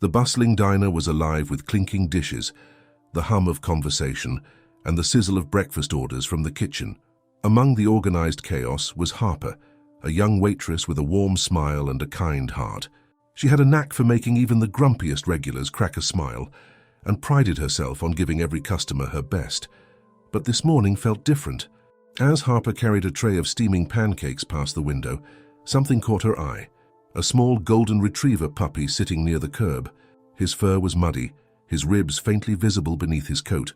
The bustling diner was alive with clinking dishes, the hum of conversation, and the sizzle of breakfast orders from the kitchen. Among the organized chaos was Harper, a young waitress with a warm smile and a kind heart. She had a knack for making even the grumpiest regulars crack a smile, and prided herself on giving every customer her best. But this morning felt different. As Harper carried a tray of steaming pancakes past the window, something caught her eye. A small golden retriever puppy sitting near the curb. His fur was muddy, his ribs faintly visible beneath his coat,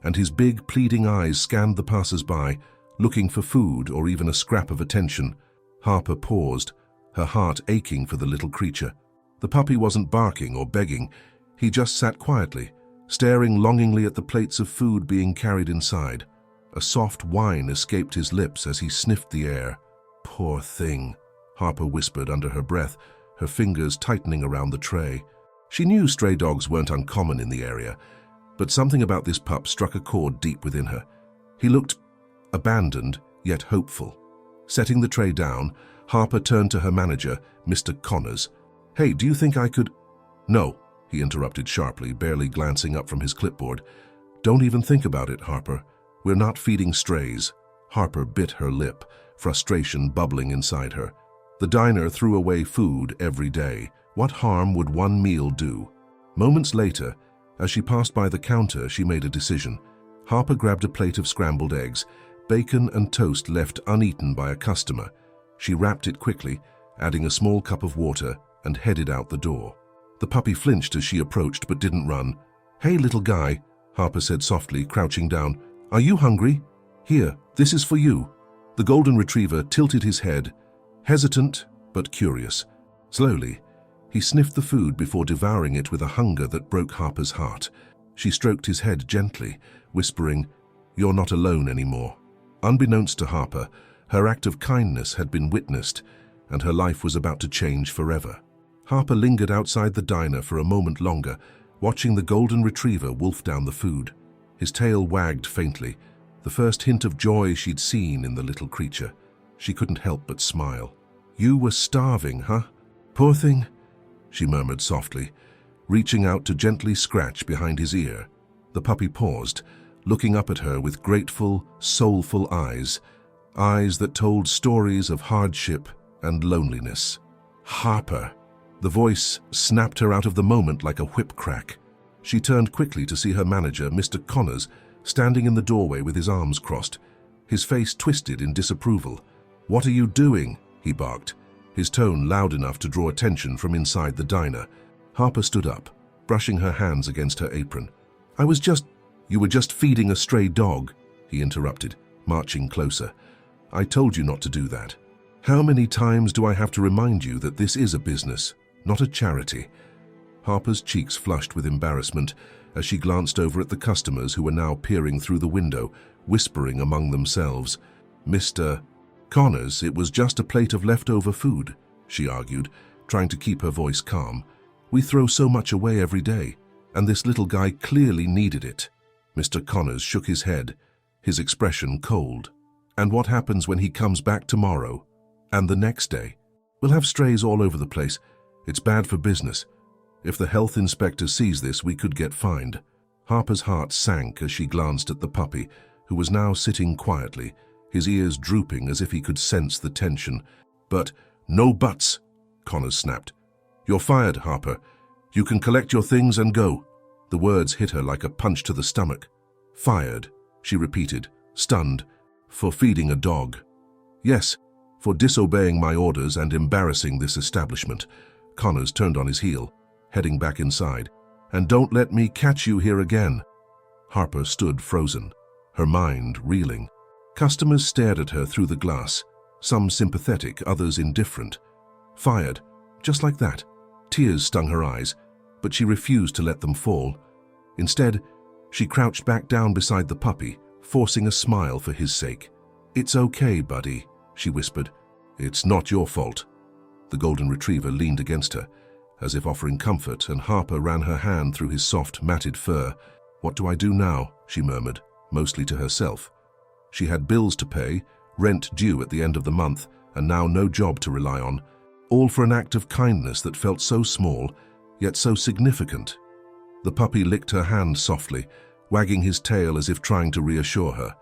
and his big, pleading eyes scanned the passers-by, looking for food or even a scrap of attention. Harper paused, her heart aching for the little creature. The puppy wasn't barking or begging. He just sat quietly, staring longingly at the plates of food being carried inside. A soft whine escaped his lips as he sniffed the air. "Poor thing," Harper whispered under her breath, her fingers tightening around the tray. She knew stray dogs weren't uncommon in the area, but something about this pup struck a chord deep within her. He looked abandoned, yet hopeful. Setting the tray down, Harper turned to her manager, Mr. Connors. "Hey, do you think I could—" "No," he interrupted sharply, barely glancing up from his clipboard. "Don't even think about it, Harper. We're not feeding strays." Harper bit her lip, frustration bubbling inside her. The diner threw away food every day. What harm would one meal do? Moments later, as she passed by the counter, she made a decision. Harper grabbed a plate of scrambled eggs, bacon and toast left uneaten by a customer. She wrapped it quickly, adding a small cup of water, and headed out the door. The puppy flinched as she approached but didn't run. "Hey, little guy," Harper said softly, crouching down. "Are you hungry? Here, this is for you." The golden retriever tilted his head, hesitant but curious. Slowly, he sniffed the food before devouring it with a hunger that broke Harper's heart. She stroked his head gently, whispering, "You're not alone anymore." Unbeknownst to Harper, her act of kindness had been witnessed, and her life was about to change forever. Harper lingered outside the diner for a moment longer, watching the golden retriever wolf down the food. His tail wagged faintly, the first hint of joy she'd seen in the little creature. She couldn't help but smile. "You were starving, huh? Poor thing," she murmured softly, reaching out to gently scratch behind his ear. The puppy paused, looking up at her with grateful, soulful eyes, eyes that told stories of hardship and loneliness. "Harper!" The voice snapped her out of the moment like a whip crack. She turned quickly to see her manager, Mr. Connors, standing in the doorway with his arms crossed, his face twisted in disapproval. "What are you doing?" he barked, his tone loud enough to draw attention from inside the diner. Harper stood up, brushing her hands against her apron. "You were just feeding a stray dog," he interrupted, marching closer. "I told you not to do that. How many times do I have to remind you that this is a business, not a charity?" Harper's cheeks flushed with embarrassment as she glanced over at the customers who were now peering through the window, whispering among themselves. "Mr. Connors, it was just a plate of leftover food," she argued, trying to keep her voice calm. "We throw so much away every day, and this little guy clearly needed it." Mr. Connors shook his head, his expression cold. "And what happens when he comes back tomorrow? And the next day? We'll have strays all over the place. It's bad for business. If the health inspector sees this, we could get fined." Harper's heart sank as she glanced at the puppy, who was now sitting quietly, his ears drooping as if he could sense the tension. "But no buts," Connors snapped. "You're fired, Harper. You can collect your things and go." The words hit her like a punch to the stomach. "Fired," she repeated, stunned. "For feeding a dog?" "Yes, for disobeying my orders and embarrassing this establishment." Connors turned on his heel, heading back inside. "And don't let me catch you here again." Harper stood frozen, her mind reeling. Customers stared at her through the glass, some sympathetic, others indifferent. Fired, just like that. Tears stung her eyes, but she refused to let them fall. Instead, she crouched back down beside the puppy, forcing a smile for his sake. "It's okay, buddy," she whispered. "It's not your fault." The golden retriever leaned against her, as if offering comfort, and Harper ran her hand through his soft, matted fur. "What do I do now?" she murmured, mostly to herself. She had bills to pay, rent due at the end of the month, and now no job to rely on, all for an act of kindness that felt so small, yet so significant. The puppy licked her hand softly, wagging his tail as if trying to reassure her.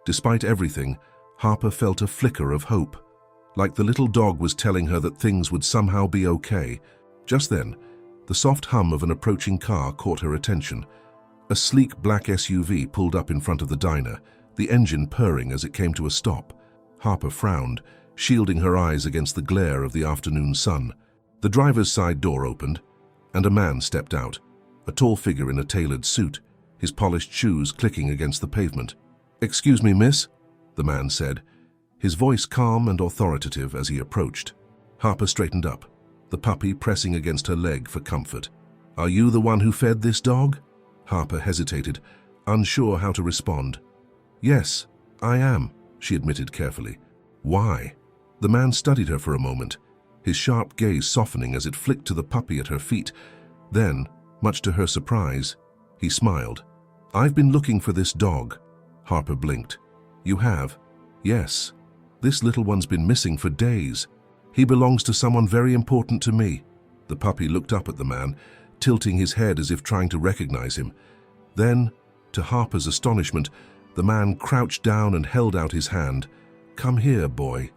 Despite everything, Harper felt a flicker of hope, like the little dog was telling her that things would somehow be okay. Just then, the soft hum of an approaching car caught her attention. A sleek black SUV pulled up in front of the diner, the engine purring as it came to a stop. Harper frowned, shielding her eyes against the glare of the afternoon sun. The driver's side door opened, and a man stepped out, a tall figure in a tailored suit, his polished shoes clicking against the pavement. "Excuse me, miss," the man said, his voice calm and authoritative as he approached. Harper straightened up, the puppy pressing against her leg for comfort. "Are you the one who fed this dog?" Harper hesitated, unsure how to respond. "Yes, I am," she admitted carefully. "Why?" The man studied her for a moment, his sharp gaze softening as it flicked to the puppy at her feet. Then, much to her surprise, he smiled. "I've been looking for this dog." Harper blinked. "You have?" "Yes. This little one's been missing for days. He belongs to someone very important to me." The puppy looked up at the man, tilting his head as if trying to recognize him. Then, to Harper's astonishment, the man crouched down and held out his hand. "Come here, boy,"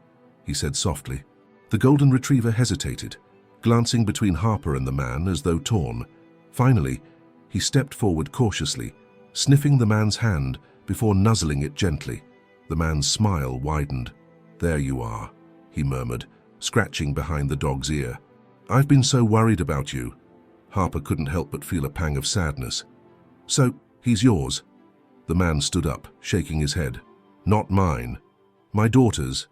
he said softly. The golden retriever hesitated, glancing between Harper and the man as though torn. Finally, he stepped forward cautiously, sniffing the man's hand before nuzzling it gently. The man's smile widened. "There you are," he murmured, scratching behind the dog's ear. "I've been so worried about you." Harper couldn't help but feel a pang of sadness. "So, he's yours?" The man stood up, shaking his head. "Not mine. My daughter's.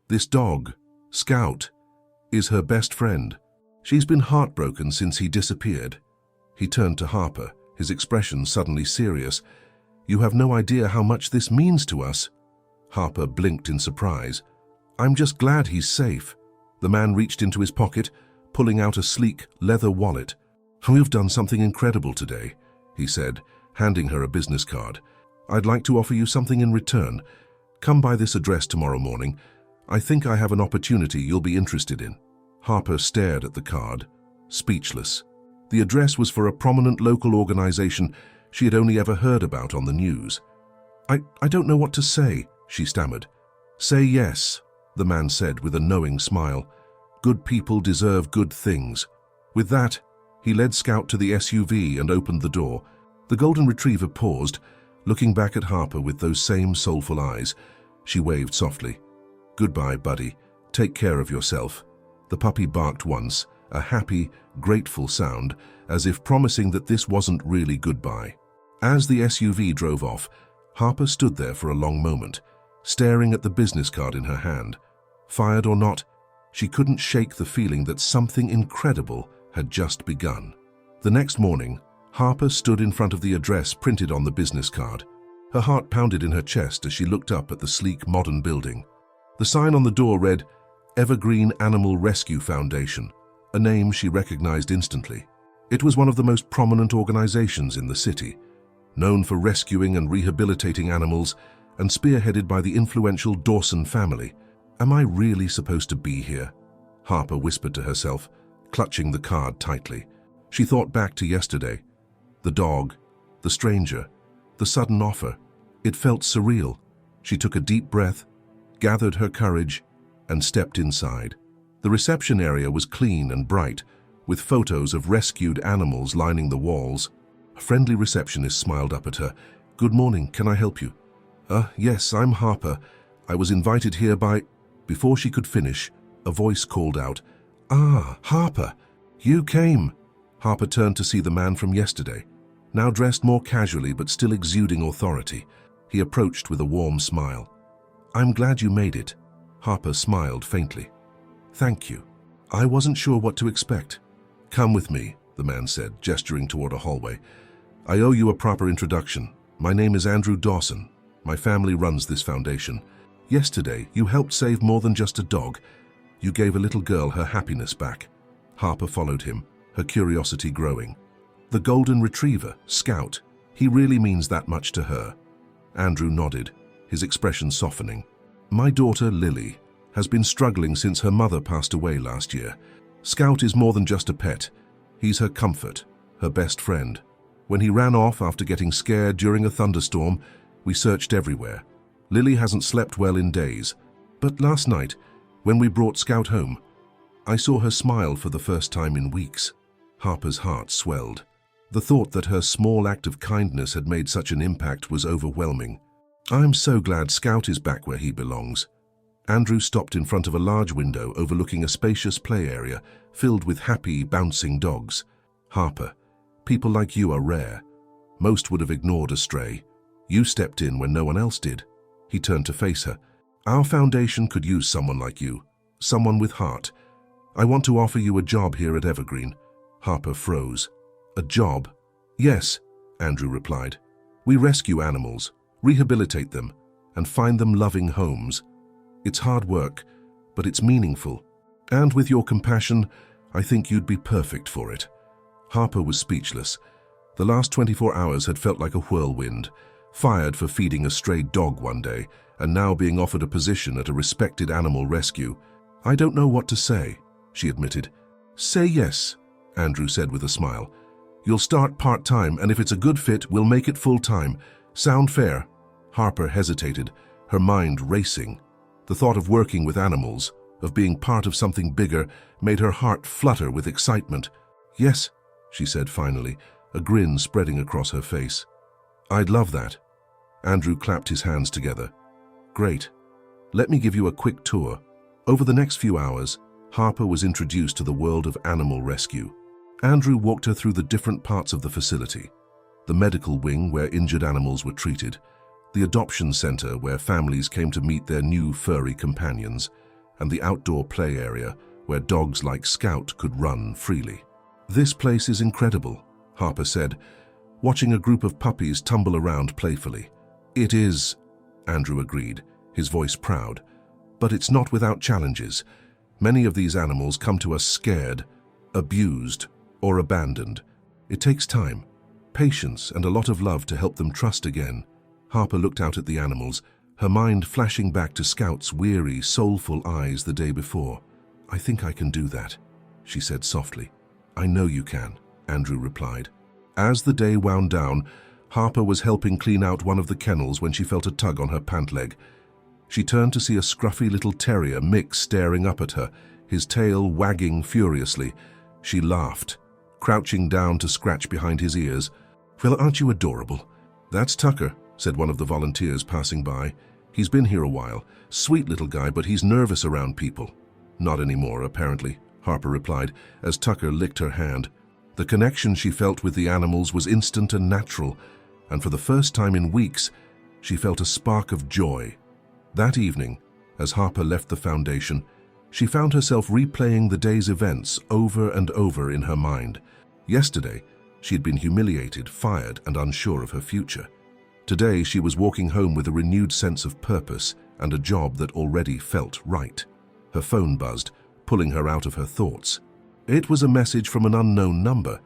This dog, Scout, is her best friend. She's been heartbroken since he disappeared." He turned to Harper, his expression suddenly serious. "You have no idea how much this means to us." Harper blinked in surprise. "I'm just glad he's safe." The man reached into his pocket, pulling out a sleek leather wallet. "We've done something incredible today," he said, handing her a business card. "I'd like to offer you something in return. Come by this address tomorrow morning. I think I have an opportunity you'll be interested in." Harper stared at the card, speechless. The address was for a prominent local organization she had only ever heard about on the news. I don't know what to say," she stammered. "Say yes," the man said with a knowing smile. "Good people deserve good things." With that, he led Scout to the SUV and opened the door. The golden retriever paused, looking back at Harper with those same soulful eyes. She waved softly. "Goodbye, buddy. Take care of yourself." The puppy barked once, a happy, grateful sound, as if promising that this wasn't really goodbye. As the SUV drove off, Harper stood there for a long moment, staring at the business card in her hand. Fired or not, she couldn't shake the feeling that something incredible had just begun. The next morning, Harper stood in front of the address printed on the business card. Her heart pounded in her chest as she looked up at the sleek modern building. The sign on the door read, "Evergreen Animal Rescue Foundation," a name she recognized instantly. It was one of the most prominent organizations in the city, known for rescuing and rehabilitating animals and spearheaded by the influential Dawson family. "Am I really supposed to be here?" Harper whispered to herself, clutching the card tightly. She thought back to yesterday. The dog, the stranger, the sudden offer. It felt surreal. She took a deep breath, gathered her courage, and stepped inside. The reception area was clean and bright, with photos of rescued animals lining the walls. A friendly receptionist smiled up at her. "Good morning, can I help you?" Yes, I'm Harper. I was invited here by..." Before she could finish, a voice called out, "Ah, Harper, you came." Harper turned to see the man from yesterday, now dressed more casually but still exuding authority. He approached with a warm smile. "I'm glad you made it." Harper smiled faintly. "Thank you. I wasn't sure what to expect." "Come with me," the man said, gesturing toward a hallway. "I owe you a proper introduction. My name is Andrew Dawson. My family runs this foundation. Yesterday, you helped save more than just a dog. You gave a little girl her happiness back." Harper followed him, her curiosity growing. "The golden retriever, Scout, he really means that much to her." Andrew nodded, his expression softening. "My daughter, Lily, has been struggling since her mother passed away last year. Scout is more than just a pet. He's her comfort, her best friend. When he ran off after getting scared during a thunderstorm, we searched everywhere. Lily hasn't slept well in days, but last night, when we brought Scout home, I saw her smile for the first time in weeks. Harper's heart swelled. The thought that her small act of kindness had made such an impact was overwhelming. I'm so glad Scout is back where he belongs. Andrew stopped in front of a large window overlooking a spacious play area filled with happy, bouncing dogs. Harper, people like you are rare. Most would have ignored a stray. You stepped in when no one else did. He turned to face her. Our foundation could use someone like you, someone with heart. I want to offer you a job here at Evergreen. Harper froze. A job? Yes, Andrew replied. We rescue animals, rehabilitate them, and find them loving homes. It's hard work, but it's meaningful. And with your compassion, I think you'd be perfect for it. Harper was speechless. The last 24 hours had felt like a whirlwind. Fired for feeding a stray dog one day, and now being offered a position at a respected animal rescue. I don't know what to say, she admitted. Say yes, Andrew said with a smile. You'll start part-time, and if it's a good fit, we'll make it full-time. Sound fair? Harper hesitated, her mind racing. The thought of working with animals, of being part of something bigger, made her heart flutter with excitement. Yes, she said finally, a grin spreading across her face. I'd love that. Andrew clapped his hands together. Great. Let me give you a quick tour. Over the next few hours, Harper was introduced to the world of animal rescue. Andrew walked her through the different parts of the facility. The medical wing where injured animals were treated, the adoption center where families came to meet their new furry companions, and the outdoor play area where dogs like Scout could run freely. This place is incredible, Harper said, watching a group of puppies tumble around playfully. It is, Andrew agreed, his voice proud, but it's not without challenges. Many of these animals come to us scared, abused, or abandoned. It takes time, patience, and a lot of love to help them trust again. Harper looked out at the animals, her mind flashing back to Scout's weary, soulful eyes the day before. I think I can do that, she said softly. I know you can, Andrew replied. As the day wound down, Harper was helping clean out one of the kennels when she felt a tug on her pant leg. She turned to see a scruffy little terrier, Mick, staring up at her, his tail wagging furiously. She laughed, crouching down to scratch behind his ears. Well, aren't you adorable? That's Tucker, said one of the volunteers passing by. He's been here a while. Sweet little guy, but he's nervous around people. Not anymore, apparently, Harper replied, as Tucker licked her hand. The connection she felt with the animals was instant and natural, and for the first time in weeks, she felt a spark of joy. That evening, as Harper left the foundation, she found herself replaying the day's events over and over in her mind. Yesterday, she had been humiliated, fired, and unsure of her future. Today, she was walking home with a renewed sense of purpose and a job that already felt right. Her phone buzzed, pulling her out of her thoughts. It was a message from an unknown number.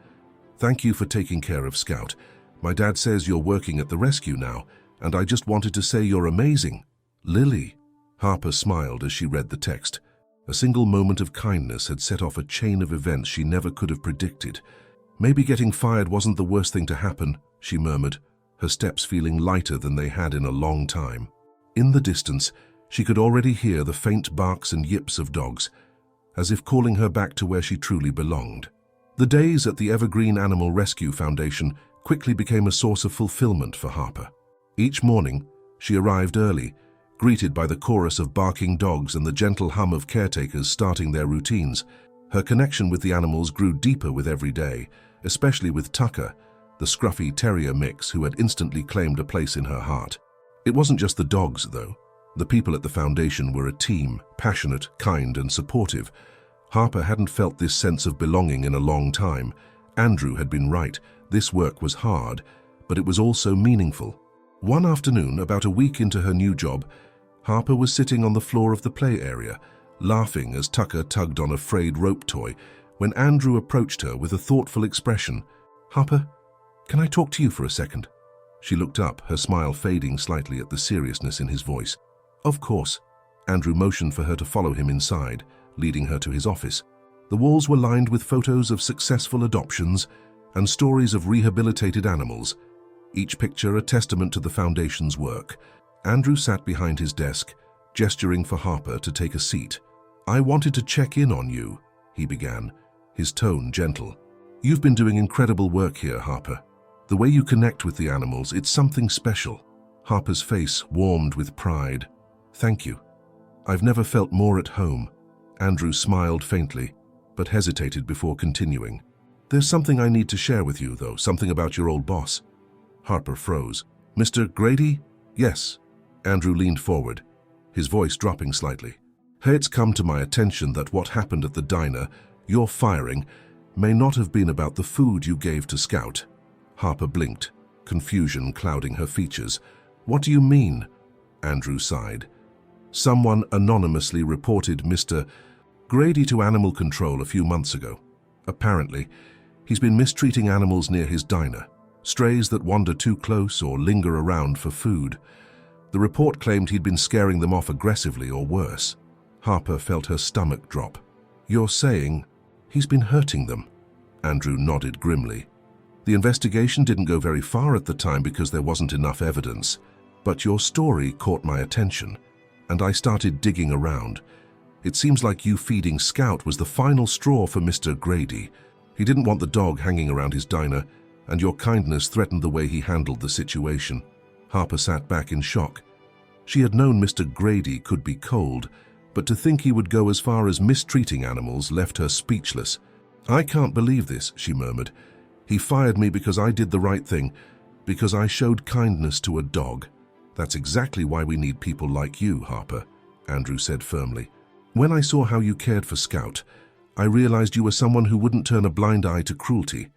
Thank you for taking care of Scout. My dad says you're working at the rescue now, and I just wanted to say you're amazing. Lily. Harper smiled as she read the text. A single moment of kindness had set off a chain of events she never could have predicted. Maybe getting fired wasn't the worst thing to happen, she murmured, her steps feeling lighter than they had in a long time. In the distance, she could already hear the faint barks and yips of dogs, as if calling her back to where she truly belonged. The days at the Evergreen Animal Rescue Foundation quickly became a source of fulfillment for Harper. Each morning, she arrived early, greeted by the chorus of barking dogs and the gentle hum of caretakers starting their routines. Her connection with the animals grew deeper with every day, especially with Tucker, the scruffy terrier mix who had instantly claimed a place in her heart. It wasn't just the dogs, though. The people at the foundation were a team, passionate, kind, and supportive. Harper hadn't felt this sense of belonging in a long time. Andrew had been right. This work was hard, but it was also meaningful. One afternoon, about a week into her new job, Harper was sitting on the floor of the play area, laughing as Tucker tugged on a frayed rope toy, when Andrew approached her with a thoughtful expression. Harper, can I talk to you for a second? She looked up, her smile fading slightly at the seriousness in his voice. Of course. Andrew motioned for her to follow him inside, leading her to his office. The walls were lined with photos of successful adoptions and stories of rehabilitated animals, each picture a testament to the Foundation's work. Andrew sat behind his desk, gesturing for Harper to take a seat. "I wanted to check in on you," he began, his tone gentle. "You've been doing incredible work here, Harper. The way you connect with the animals, it's something special." Harper's face warmed with pride. "Thank you. I've never felt more at home." Andrew smiled faintly, but hesitated before continuing. "There's something I need to share with you, though, something about your old boss." Harper froze. "Mr. Grady?" "Yes." Andrew leaned forward, his voice dropping slightly. "It's come to my attention that what happened at the diner, your firing, may not have been about the food you gave to Scout." Harper blinked, confusion clouding her features. "What do you mean?" Andrew sighed. "Someone anonymously reported Mr. Grady to animal control a few months ago. Apparently, he's been mistreating animals near his diner, strays that wander too close or linger around for food. The report claimed he'd been scaring them off aggressively or worse." Harper felt her stomach drop. "You're saying he's been hurting them?" Andrew nodded grimly. "The investigation didn't go very far at the time because there wasn't enough evidence, but your story caught my attention, and I started digging around. It seems like you feeding Scout was the final straw for Mr. Grady. He didn't want the dog hanging around his diner, and your kindness threatened the way he handled the situation." Harper sat back in shock. She had known Mr. Grady could be cold, but to think he would go as far as mistreating animals left her speechless. "I can't believe this," she murmured. "He fired me because I did the right thing, because I showed kindness to a dog." "That's exactly why we need people like you, Harper," Andrew said firmly. "When I saw how you cared for Scout, I realized you were someone who wouldn't turn a blind eye to cruelty."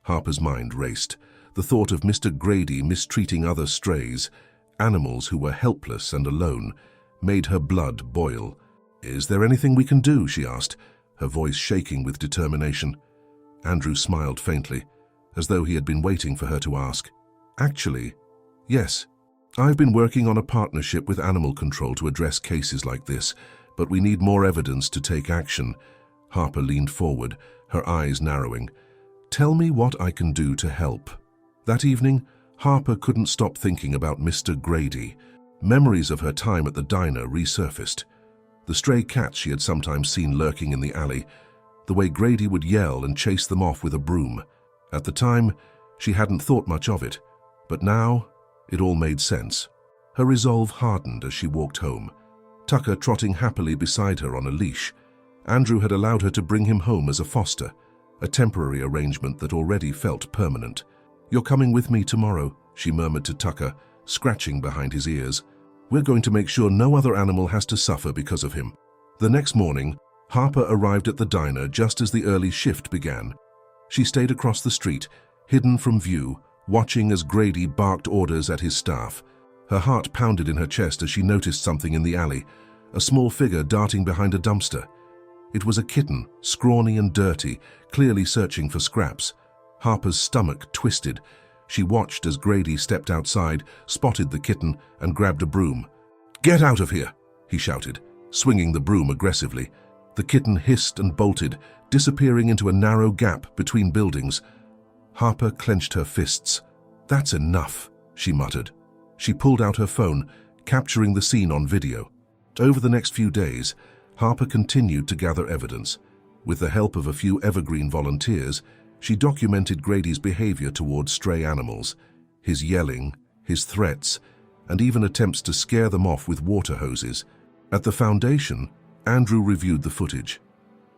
Harper's mind raced. The thought of Mr. Grady mistreating other strays, animals who were helpless and alone, made her blood boil. "Is there anything we can do?" she asked, her voice shaking with determination. Andrew smiled faintly, as though he had been waiting for her to ask. "Actually, yes. I've been working on a partnership with animal control to address cases like this, but we need more evidence to take action." Harper leaned forward, her eyes narrowing. "Tell me what I can do to help." That evening, Harper couldn't stop thinking about Mr. Grady. Memories of her time at the diner resurfaced. The stray cats she had sometimes seen lurking in the alley, the way Grady would yell and chase them off with a broom. At the time, she hadn't thought much of it, but now it all made sense. Her resolve hardened as she walked home, Tucker trotting happily beside her on a leash. Andrew had allowed her to bring him home as a foster, a temporary arrangement that already felt permanent. "You're coming with me tomorrow," she murmured to Tucker, scratching behind his ears. "We're going to make sure no other animal has to suffer because of him." The next morning, Harper arrived at the diner just as the early shift began. She stayed across the street, hidden from view, watching as Grady barked orders at his staff. Her heart pounded in her chest as she noticed something in the alley, a small figure darting behind a dumpster. It was a kitten, scrawny and dirty, clearly searching for scraps. Harper's stomach twisted. She watched as Grady stepped outside, spotted the kitten, and grabbed a broom. "Get out of here!" he shouted, swinging the broom aggressively. The kitten hissed and bolted, disappearing into a narrow gap between buildings. Harper clenched her fists. "That's enough," she muttered. She pulled out her phone, capturing the scene on video. Over the next few days, Harper continued to gather evidence. With the help of a few evergreen volunteers, she documented Grady's behavior towards stray animals, his yelling, his threats, and even attempts to scare them off with water hoses. At the Foundation, Andrew reviewed the footage.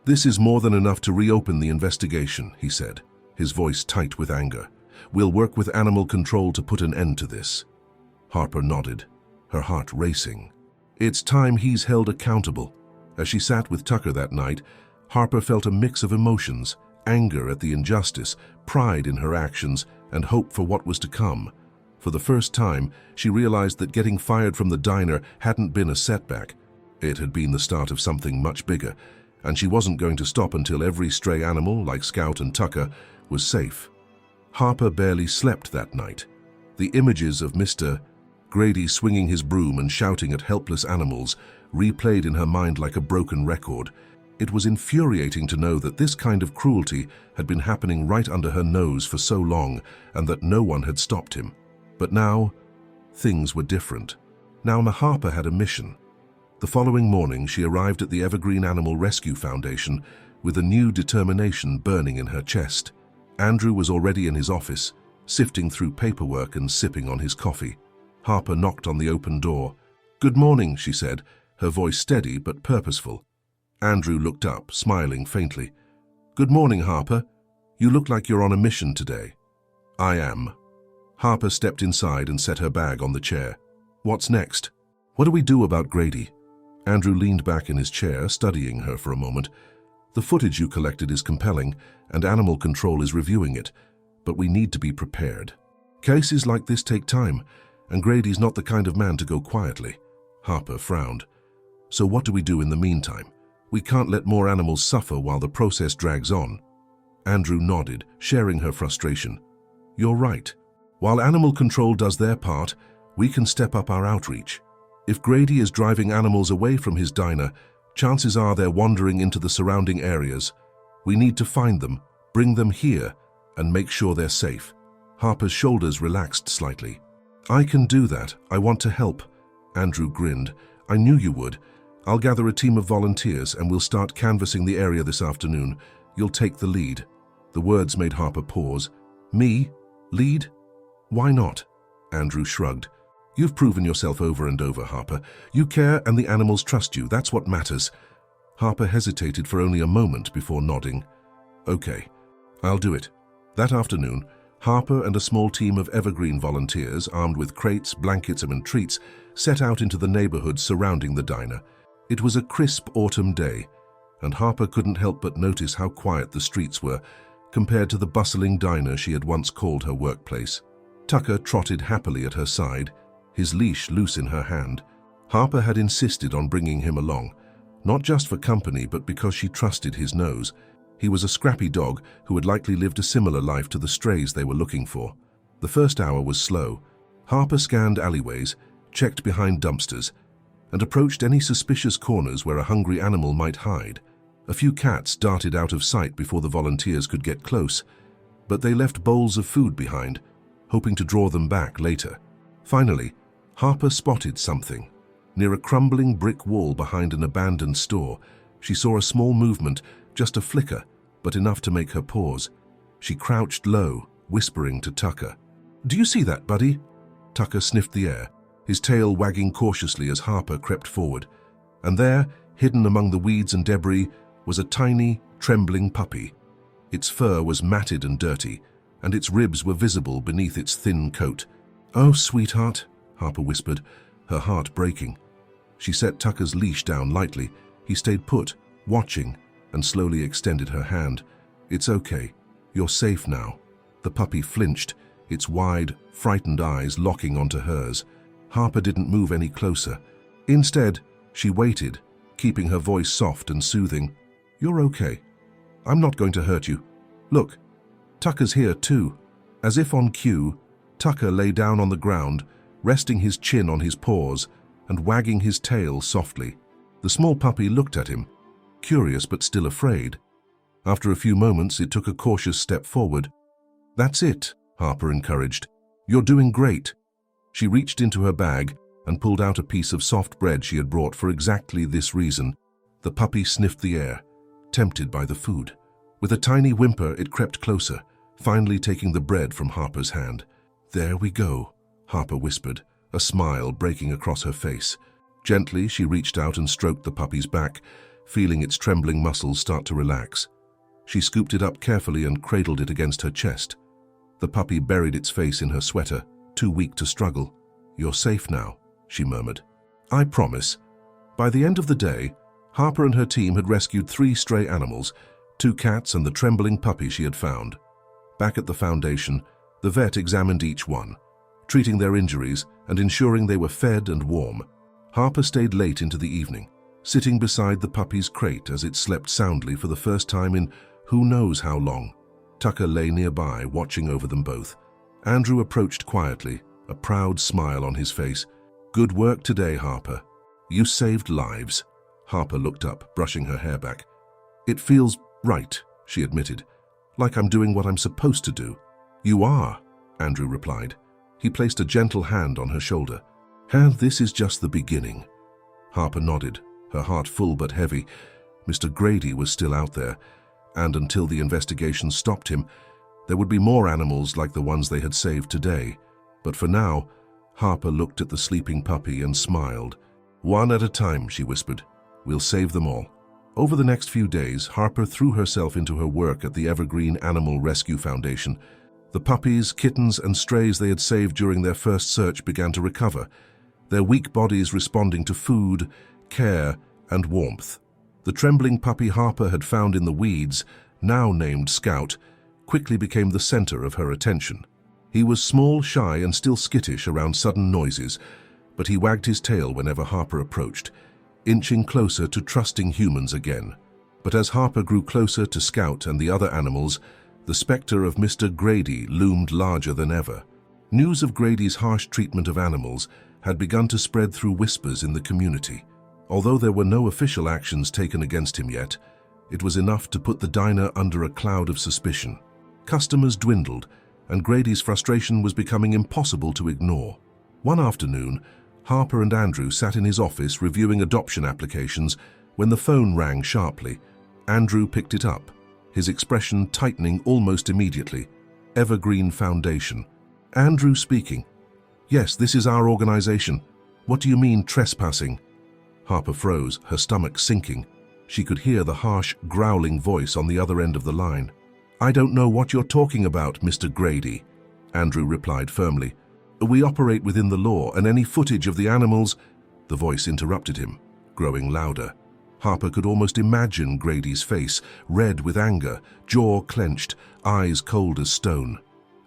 "This is more than enough to reopen the investigation," he said, his voice tight with anger. "We'll work with animal control to put an end to this." Harper nodded, her heart racing. It's time he's held accountable. As she sat with Tucker that night, Harper felt a mix of emotions, anger at the injustice, pride in her actions, and hope for what was to come. For the first time, she realized that getting fired from the diner hadn't been a setback. It had been the start of something much bigger, and she wasn't going to stop until every stray animal, like Scout and Tucker, was safe. Harper barely slept that night. The images of Mr. Grady swinging his broom and shouting at helpless animals replayed in her mind like a broken record. It was infuriating to know that this kind of cruelty had been happening right under her nose for so long and that no one had stopped him. But now, things were different. Now Harper had a mission. The following morning, she arrived at the Evergreen Animal Rescue Foundation with a new determination burning in her chest. Andrew was already in his office, sifting through paperwork and sipping on his coffee. Harper knocked on the open door. "Good morning," she said, her voice steady but purposeful. Andrew looked up, smiling faintly. "Good morning, Harper. You look like you're on a mission today." "I am." Harper stepped inside and set her bag on the chair. "What's next? What do we do about Grady?" Andrew leaned back in his chair, studying her for a moment. "The footage you collected is compelling, and animal control is reviewing it, but we need to be prepared. Cases like this take time, and Grady's not the kind of man to go quietly." Harper frowned. "So what do we do in the meantime? We can't let more animals suffer while the process drags on." Andrew nodded, sharing her frustration. "You're right. While animal control does their part, we can step up our outreach. If Grady is driving animals away from his diner, chances are they're wandering into the surrounding areas. We need to find them, bring them here, and make sure they're safe." Harper's shoulders relaxed slightly. "I can do that. I want to help." Andrew grinned. "I knew you would. I'll gather a team of volunteers and we'll start canvassing the area this afternoon. You'll take the lead." The words made Harper pause. "Me? Lead? Why not?" Andrew shrugged. "You've proven yourself over and over, Harper. You care and the animals trust you. That's what matters." Harper hesitated for only a moment before nodding. "Okay, I'll do it." That afternoon, Harper and a small team of Evergreen volunteers, armed with crates, blankets, and treats, set out into the neighborhood surrounding the diner. It was a crisp autumn day, and Harper couldn't help but notice how quiet the streets were compared to the bustling diner she had once called her workplace. Tucker trotted happily at her side, his leash loose in her hand. Harper had insisted on bringing him along, not just for company but because she trusted his nose. He was a scrappy dog who had likely lived a similar life to the strays they were looking for. The first hour was slow. Harper scanned alleyways, checked behind dumpsters, and approached any suspicious corners where a hungry animal might hide. A few cats darted out of sight before the volunteers could get close, but they left bowls of food behind, hoping to draw them back later. Finally, Harper spotted something. Near a crumbling brick wall behind an abandoned store, she saw a small movement, just a flicker, but enough to make her pause. She crouched low, whispering to Tucker. "Do you see that, buddy?" Tucker sniffed the air, his tail wagging cautiously as Harper crept forward. And there, hidden among the weeds and debris, was a tiny, trembling puppy. Its fur was matted and dirty, and its ribs were visible beneath its thin coat. "Oh, sweetheart," Harper whispered, her heart breaking. She set Tucker's leash down lightly. He stayed put, watching, and slowly extended her hand. "It's okay. You're safe now." The puppy flinched, its wide, frightened eyes locking onto hers. Harper didn't move any closer. Instead, she waited, keeping her voice soft and soothing. "You're okay. I'm not going to hurt you. Look, Tucker's here too." As if on cue, Tucker lay down on the ground, resting his chin on his paws and wagging his tail softly. The small puppy looked at him, curious but still afraid. After a few moments, it took a cautious step forward. "That's it," Harper encouraged. "You're doing great." She reached into her bag and pulled out a piece of soft bread she had brought for exactly this reason. The puppy sniffed the air, tempted by the food. With a tiny whimper, it crept closer, finally taking the bread from Harper's hand. "There we go," Harper whispered, a smile breaking across her face. Gently, she reached out and stroked the puppy's back, feeling its trembling muscles start to relax. She scooped it up carefully and cradled it against her chest. The puppy buried its face in her sweater, too weak to struggle. "You're safe now," she murmured. "I promise." By the end of the day, Harper and her team had rescued 3 stray animals, 2 cats and the trembling puppy she had found. Back at the foundation, the vet examined each one, treating their injuries and ensuring they were fed and warm. Harper stayed late into the evening, sitting beside the puppy's crate as it slept soundly for the first time in who knows how long. Tucker lay nearby, watching over them both. Andrew approached quietly, a proud smile on his face. "Good work today, Harper. You saved lives." Harper looked up, brushing her hair back. "It feels right," she admitted. "Like I'm doing what I'm supposed to do." "You are," Andrew replied. He placed a gentle hand on her shoulder. "And this is just the beginning." Harper nodded, her heart full but heavy. Mr. Grady was still out there, and until the investigation stopped him, there would be more animals like the ones they had saved today. But for now, Harper looked at the sleeping puppy and smiled. "One at a time," she whispered. "We'll save them all." Over the next few days, Harper threw herself into her work at the Evergreen Animal Rescue Foundation. The puppies, kittens, and strays they had saved during their first search began to recover, their weak bodies responding to food, care, and warmth. The trembling puppy Harper had found in the weeds, now named Scout, quickly became the center of her attention. He was small, shy, and still skittish around sudden noises, but he wagged his tail whenever Harper approached, inching closer to trusting humans again. But as Harper grew closer to Scout and the other animals, the specter of Mr. Grady loomed larger than ever. News of Grady's harsh treatment of animals had begun to spread through whispers in the community. Although there were no official actions taken against him yet, it was enough to put the diner under a cloud of suspicion. Customers dwindled, and Grady's frustration was becoming impossible to ignore. One afternoon, Harper and Andrew sat in his office reviewing adoption applications when the phone rang sharply. Andrew picked it up, his expression tightening almost immediately. Evergreen Foundation. "Andrew speaking. Yes, this is our organization. What do you mean, trespassing?" Harper froze, her stomach sinking. She could hear the harsh, growling voice on the other end of the line. "I don't know what you're talking about, Mr. Grady," Andrew replied firmly. "We operate within the law, and any footage of the animals—" The voice interrupted him, growing louder. Harper could almost imagine Grady's face, red with anger, jaw clenched, eyes cold as stone.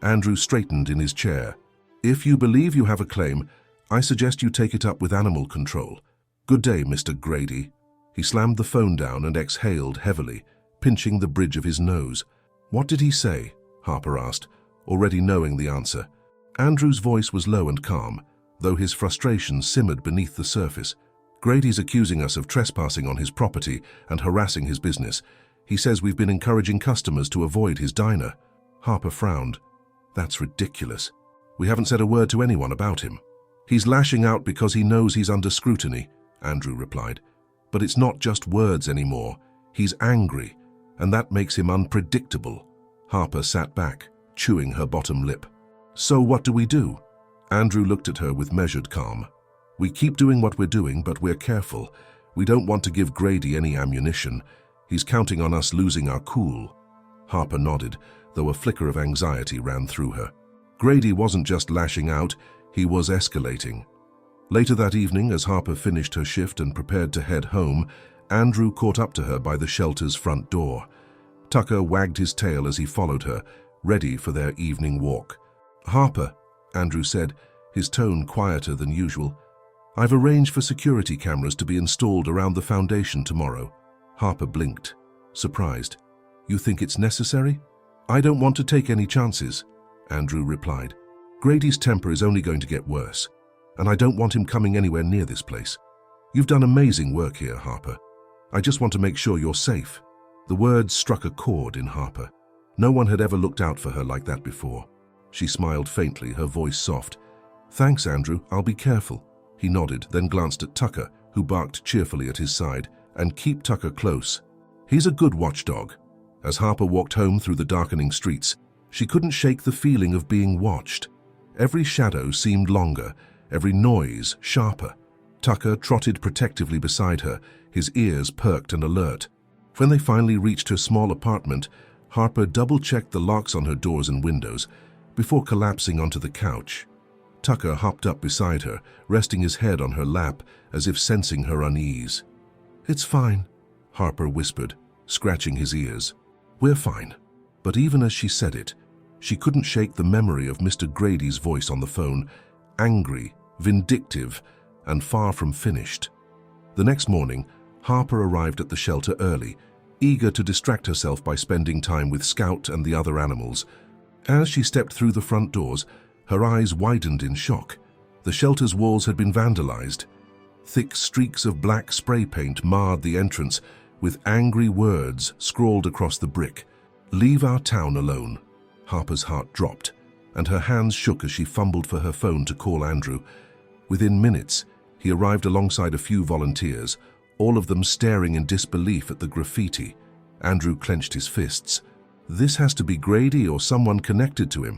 Andrew straightened in his chair. "If you believe you have a claim, I suggest you take it up with animal control. Good day, Mr. Grady." He slammed the phone down and exhaled heavily, pinching the bridge of his nose. "What did he say?" Harper asked, already knowing the answer. Andrew's voice was low and calm, though his frustration simmered beneath the surface. "Grady's accusing us of trespassing on his property and harassing his business. He says we've been encouraging customers to avoid his diner." Harper frowned. "That's ridiculous. We haven't said a word to anyone about him." "He's lashing out because he knows he's under scrutiny," Andrew replied. "But it's not just words anymore. He's angry, and that makes him unpredictable." Harper sat back, chewing her bottom lip. "So what do we do?" Andrew looked at her with measured calm. "We keep doing what we're doing, but we're careful. We don't want to give Grady any ammunition. He's counting on us losing our cool." Harper nodded, though a flicker of anxiety ran through her. Grady wasn't just lashing out, he was escalating. Later that evening, as Harper finished her shift and prepared to head home, Andrew caught up to her by the shelter's front door. Tucker wagged his tail as he followed her, ready for their evening walk. "Harper," Andrew said, his tone quieter than usual, "I've arranged for security cameras to be installed around the foundation tomorrow." Harper blinked, surprised. "You think it's necessary?" "I don't want to take any chances," Andrew replied. "Grady's temper is only going to get worse, and I don't want him coming anywhere near this place. You've done amazing work here, Harper. I just want to make sure you're safe." The words struck a chord in Harper. No one had ever looked out for her like that before. She smiled faintly, her voice soft. "Thanks, Andrew. I'll be careful." He nodded, then glanced at Tucker, who barked cheerfully at his side. "And keep Tucker close. He's a good watchdog." As Harper walked home through the darkening streets, she couldn't shake the feeling of being watched. Every shadow seemed longer, every noise sharper. Tucker trotted protectively beside her, his ears perked and alert. When they finally reached her small apartment, Harper double-checked the locks on her doors and windows before collapsing onto the couch. Tucker hopped up beside her, resting his head on her lap as if sensing her unease. "It's fine," Harper whispered, scratching his ears. "We're fine." But even as she said it, she couldn't shake the memory of Mr. Grady's voice on the phone, angry, vindictive, and far from finished. The next morning, Harper arrived at the shelter early, eager to distract herself by spending time with Scout and the other animals. As she stepped through the front doors, her eyes widened in shock. The shelter's walls had been vandalized. Thick streaks of black spray paint marred the entrance, with angry words scrawled across the brick. "Leave our town alone." Harper's heart dropped, and her hands shook as she fumbled for her phone to call Andrew. Within minutes, he arrived alongside a few volunteers, all of them staring in disbelief at the graffiti. Andrew clenched his fists. "This has to be Grady or someone connected to him."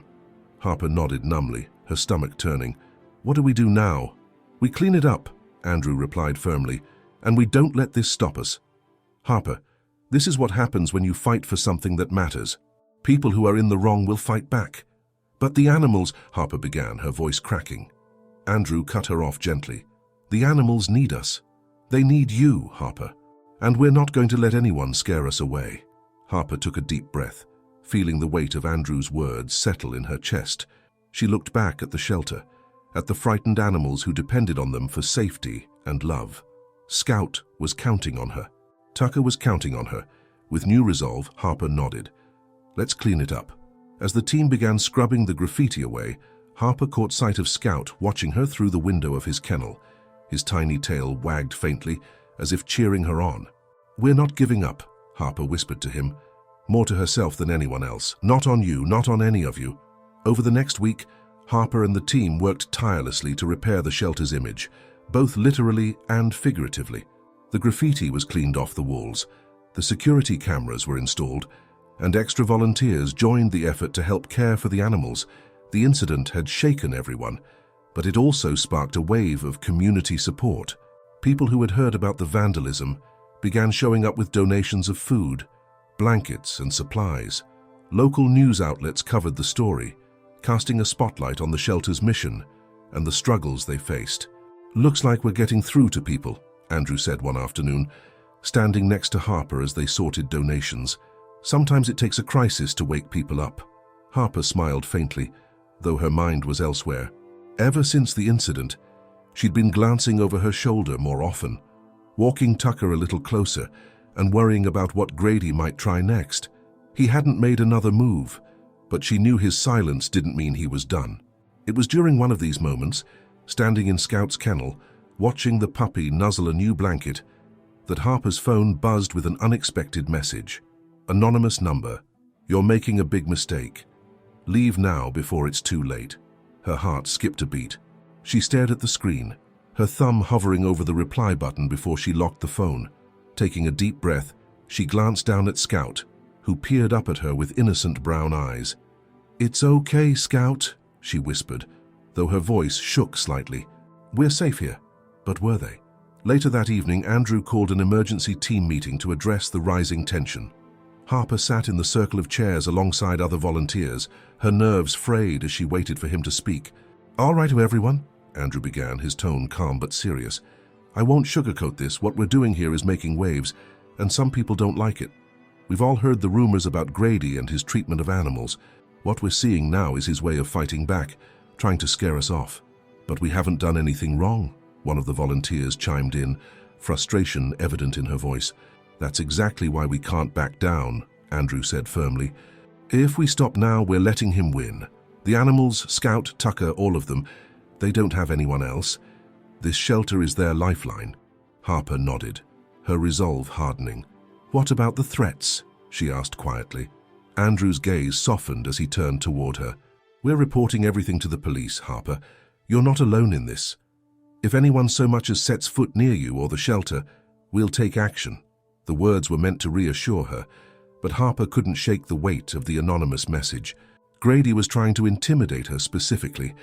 Harper nodded numbly, her stomach turning. "What do we do now?" "We clean it up," Andrew replied firmly, "and we don't let this stop us." "Harper, this is what happens when you fight for something that matters. People who are in the wrong will fight back." "But the animals," Harper began, her voice cracking. Andrew cut her off gently. "The animals need us. They need you, Harper. And we're not going to let anyone scare us away." Harper took a deep breath, feeling the weight of Andrew's words settle in her chest. She looked back at the shelter, at the frightened animals who depended on them for safety and love. Scout was counting on her. Tucker was counting on her. With new resolve, Harper nodded. "Let's clean it up." As the team began scrubbing the graffiti away, Harper caught sight of Scout watching her through the window of his kennel. His tiny tail wagged faintly, as if cheering her on. "We're not giving up," Harper whispered to him, more to herself than anyone else. "Not on you, not on any of you." Over the next week, Harper and the team worked tirelessly to repair the shelter's image, both literally and figuratively. The graffiti was cleaned off the walls, the security cameras were installed, and extra volunteers joined the effort to help care for the animals. The incident had shaken everyone, but it also sparked a wave of community support. People who had heard about the vandalism began showing up with donations of food, blankets, and supplies. Local news outlets covered the story, casting a spotlight on the shelter's mission and the struggles they faced. "Looks like we're getting through to people," Andrew said one afternoon, standing next to Harper as they sorted donations. "Sometimes it takes a crisis to wake people up." Harper smiled faintly, though her mind was elsewhere. Ever since the incident, she'd been glancing over her shoulder more often, walking Tucker a little closer and worrying about what Grady might try next. He hadn't made another move, but she knew his silence didn't mean he was done. It was during one of these moments, standing in Scout's kennel, watching the puppy nuzzle a new blanket, that Harper's phone buzzed with an unexpected message. Anonymous number. "You're making a big mistake. Leave now before it's too late." Her heart skipped a beat. She stared at the screen, her thumb hovering over the reply button before she locked the phone. Taking a deep breath, she glanced down at Scout, who peered up at her with innocent brown eyes. "It's okay, Scout," she whispered, though her voice shook slightly. "We're safe here." But were they? Later that evening, Andrew called an emergency team meeting to address the rising tension. Harper sat in the circle of chairs alongside other volunteers, her nerves frayed as she waited for him to speak. "All right, everyone," Andrew began, his tone calm but serious. "I won't sugarcoat this. What we're doing here is making waves, and some people don't like it. We've all heard the rumors about Grady and his treatment of animals. What we're seeing now is his way of fighting back, trying to scare us off. But we haven't done anything wrong," one of the volunteers chimed in, frustration evident in her voice. "That's exactly why we can't back down," Andrew said firmly. "If we stop now, we're letting him win. The animals, Scout, Tucker, all of them, they don't have anyone else. This shelter is their lifeline." Harper nodded, her resolve hardening. "What about the threats?" she asked quietly. Andrew's gaze softened as he turned toward her. "We're reporting everything to the police, Harper. You're not alone in this. If anyone so much as sets foot near you or the shelter, we'll take action." The words were meant to reassure her, but Harper couldn't shake the weight of the anonymous message. Grady was trying to intimidate her specifically,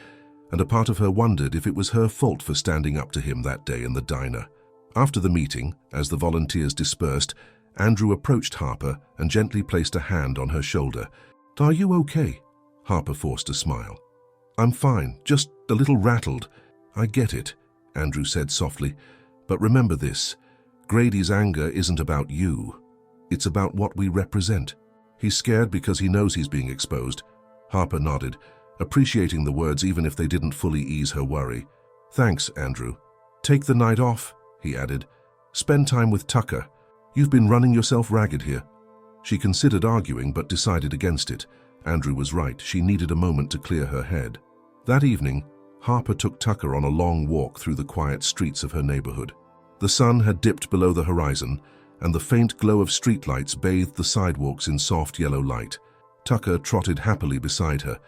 and a part of her wondered if it was her fault for standing up to him that day in the diner. After the meeting, as the volunteers dispersed, Andrew approached Harper and gently placed a hand on her shoulder. "Are you okay?" Harper forced a smile. "I'm fine, just a little rattled." "I get it," Andrew said softly, "but remember this. Grady's anger isn't about you. It's about what we represent. He's scared because he knows he's being exposed." Harper nodded, appreciating the words even if they didn't fully ease her worry. "Thanks, Andrew. Take the night off," he added. "Spend time with Tucker. You've been running yourself ragged here." She considered arguing but decided against it. Andrew was right. She needed a moment to clear her head. That evening, Harper took Tucker on a long walk through the quiet streets of her neighborhood. The sun had dipped below the horizon, and the faint glow of streetlights bathed the sidewalks in soft yellow light. Tucker trotted happily beside her,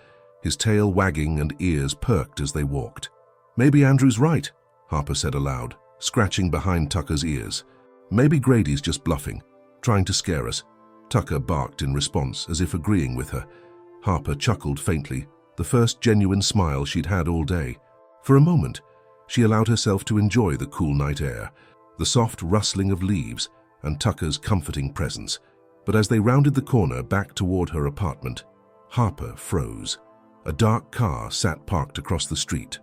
his tail wagging and ears perked as they walked. "Maybe Andrew's right," Harper said aloud, scratching behind Tucker's ears. "Maybe Grady's just bluffing, trying to scare us." Tucker barked in response, as if agreeing with her. Harper chuckled faintly, the first genuine smile she'd had all day. For a moment, she allowed herself to enjoy the cool night air, the soft rustling of leaves, and Tucker's comforting presence. But as they rounded the corner back toward her apartment, Harper froze. A dark car sat parked across the street.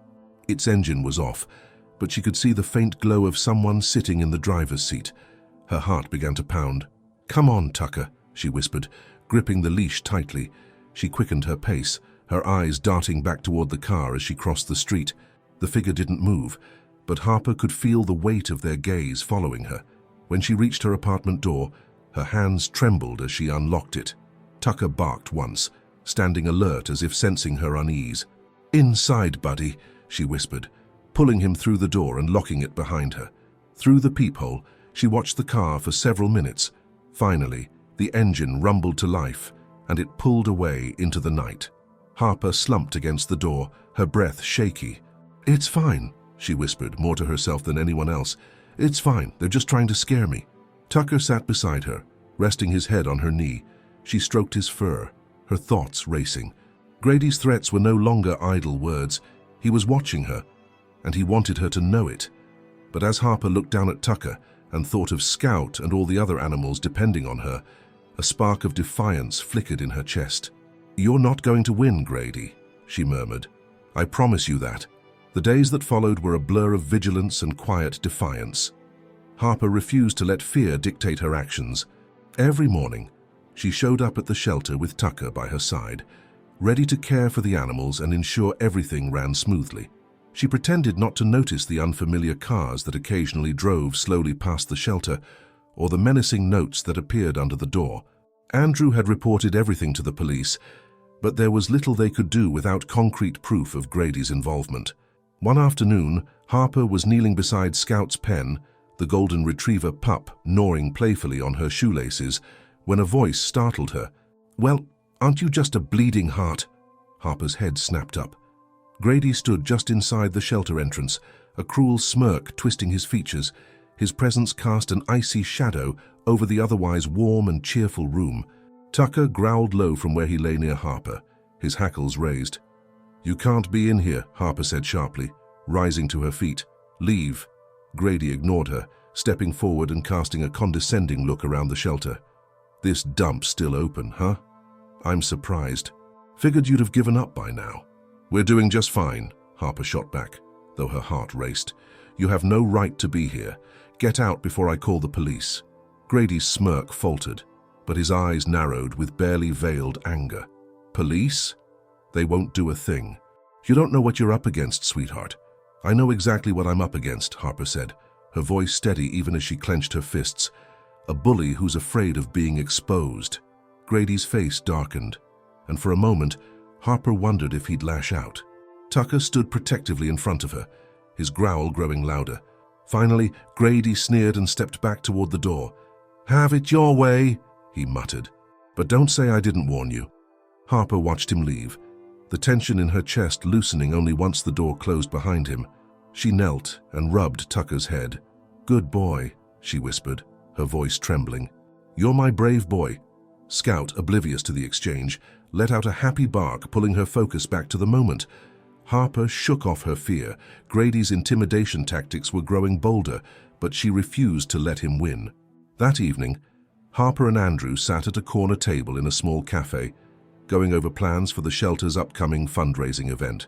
Its engine was off, but she could see the faint glow of someone sitting in the driver's seat. Her heart began to pound. "Come on, Tucker," she whispered, gripping the leash tightly. She quickened her pace, her eyes darting back toward the car as she crossed the street. The figure didn't move, but Harper could feel the weight of their gaze following her. When she reached her apartment door, her hands trembled as she unlocked it. Tucker barked once, standing alert as if sensing her unease. "Inside, buddy," she whispered, pulling him through the door and locking it behind her. Through the peephole, she watched the car for several minutes. Finally, the engine rumbled to life, and it pulled away into the night. Harper slumped against the door, her breath shaky. "It's fine," she whispered, more to herself than anyone else. "It's fine, they're just trying to scare me." Tucker sat beside her, resting his head on her knee. She stroked his fur, her thoughts racing. Grady's threats were no longer idle words. He was watching her, and he wanted her to know it. But as Harper looked down at Tucker and thought of Scout and all the other animals depending on her, a spark of defiance flickered in her chest. "You're not going to win, Grady," she murmured. "I promise you that." The days that followed were a blur of vigilance and quiet defiance. Harper refused to let fear dictate her actions. Every morning, she showed up at the shelter with Tucker by her side, ready to care for the animals and ensure everything ran smoothly. She pretended not to notice the unfamiliar cars that occasionally drove slowly past the shelter, or the menacing notes that appeared under the door. Andrew had reported everything to the police, but there was little they could do without concrete proof of Grady's involvement. One afternoon, Harper was kneeling beside Scout's pen, the golden retriever pup gnawing playfully on her shoelaces, when a voice startled her. "Well, aren't you just a bleeding heart?" Harper's head snapped up. Grady stood just inside the shelter entrance, a cruel smirk twisting his features. His presence cast an icy shadow over the otherwise warm and cheerful room. Tucker growled low from where he lay near Harper, his hackles raised. "You can't be in here," Harper said sharply, rising to her feet. "Leave." Grady ignored her, stepping forward and casting a condescending look around the shelter. "This dump's still open, huh? I'm surprised. Figured you'd have given up by now." "We're doing just fine," Harper shot back, though her heart raced. "You have no right to be here. Get out before I call the police." Grady's smirk faltered, but his eyes narrowed with barely veiled anger. "Police? They won't do a thing. You don't know what you're up against, sweetheart." "I know exactly what I'm up against," Harper said, her voice steady even as she clenched her fists. "A bully who's afraid of being exposed." Grady's face darkened, and for a moment, Harper wondered if he'd lash out. Tucker stood protectively in front of her, his growl growing louder. Finally, Grady sneered and stepped back toward the door. "Have it your way," he muttered. "But don't say I didn't warn you." Harper watched him leave, the tension in her chest loosening only once the door closed behind him. She knelt and rubbed Tucker's head. "Good boy," she whispered, her voice trembling. "You're my brave boy." Scout, oblivious to the exchange, let out a happy bark, pulling her focus back to the moment. Harper shook off her fear. Grady's intimidation tactics were growing bolder, but she refused to let him win. That evening, Harper and Andrew sat at a corner table in a small cafe, going over plans for the shelter's upcoming fundraising event.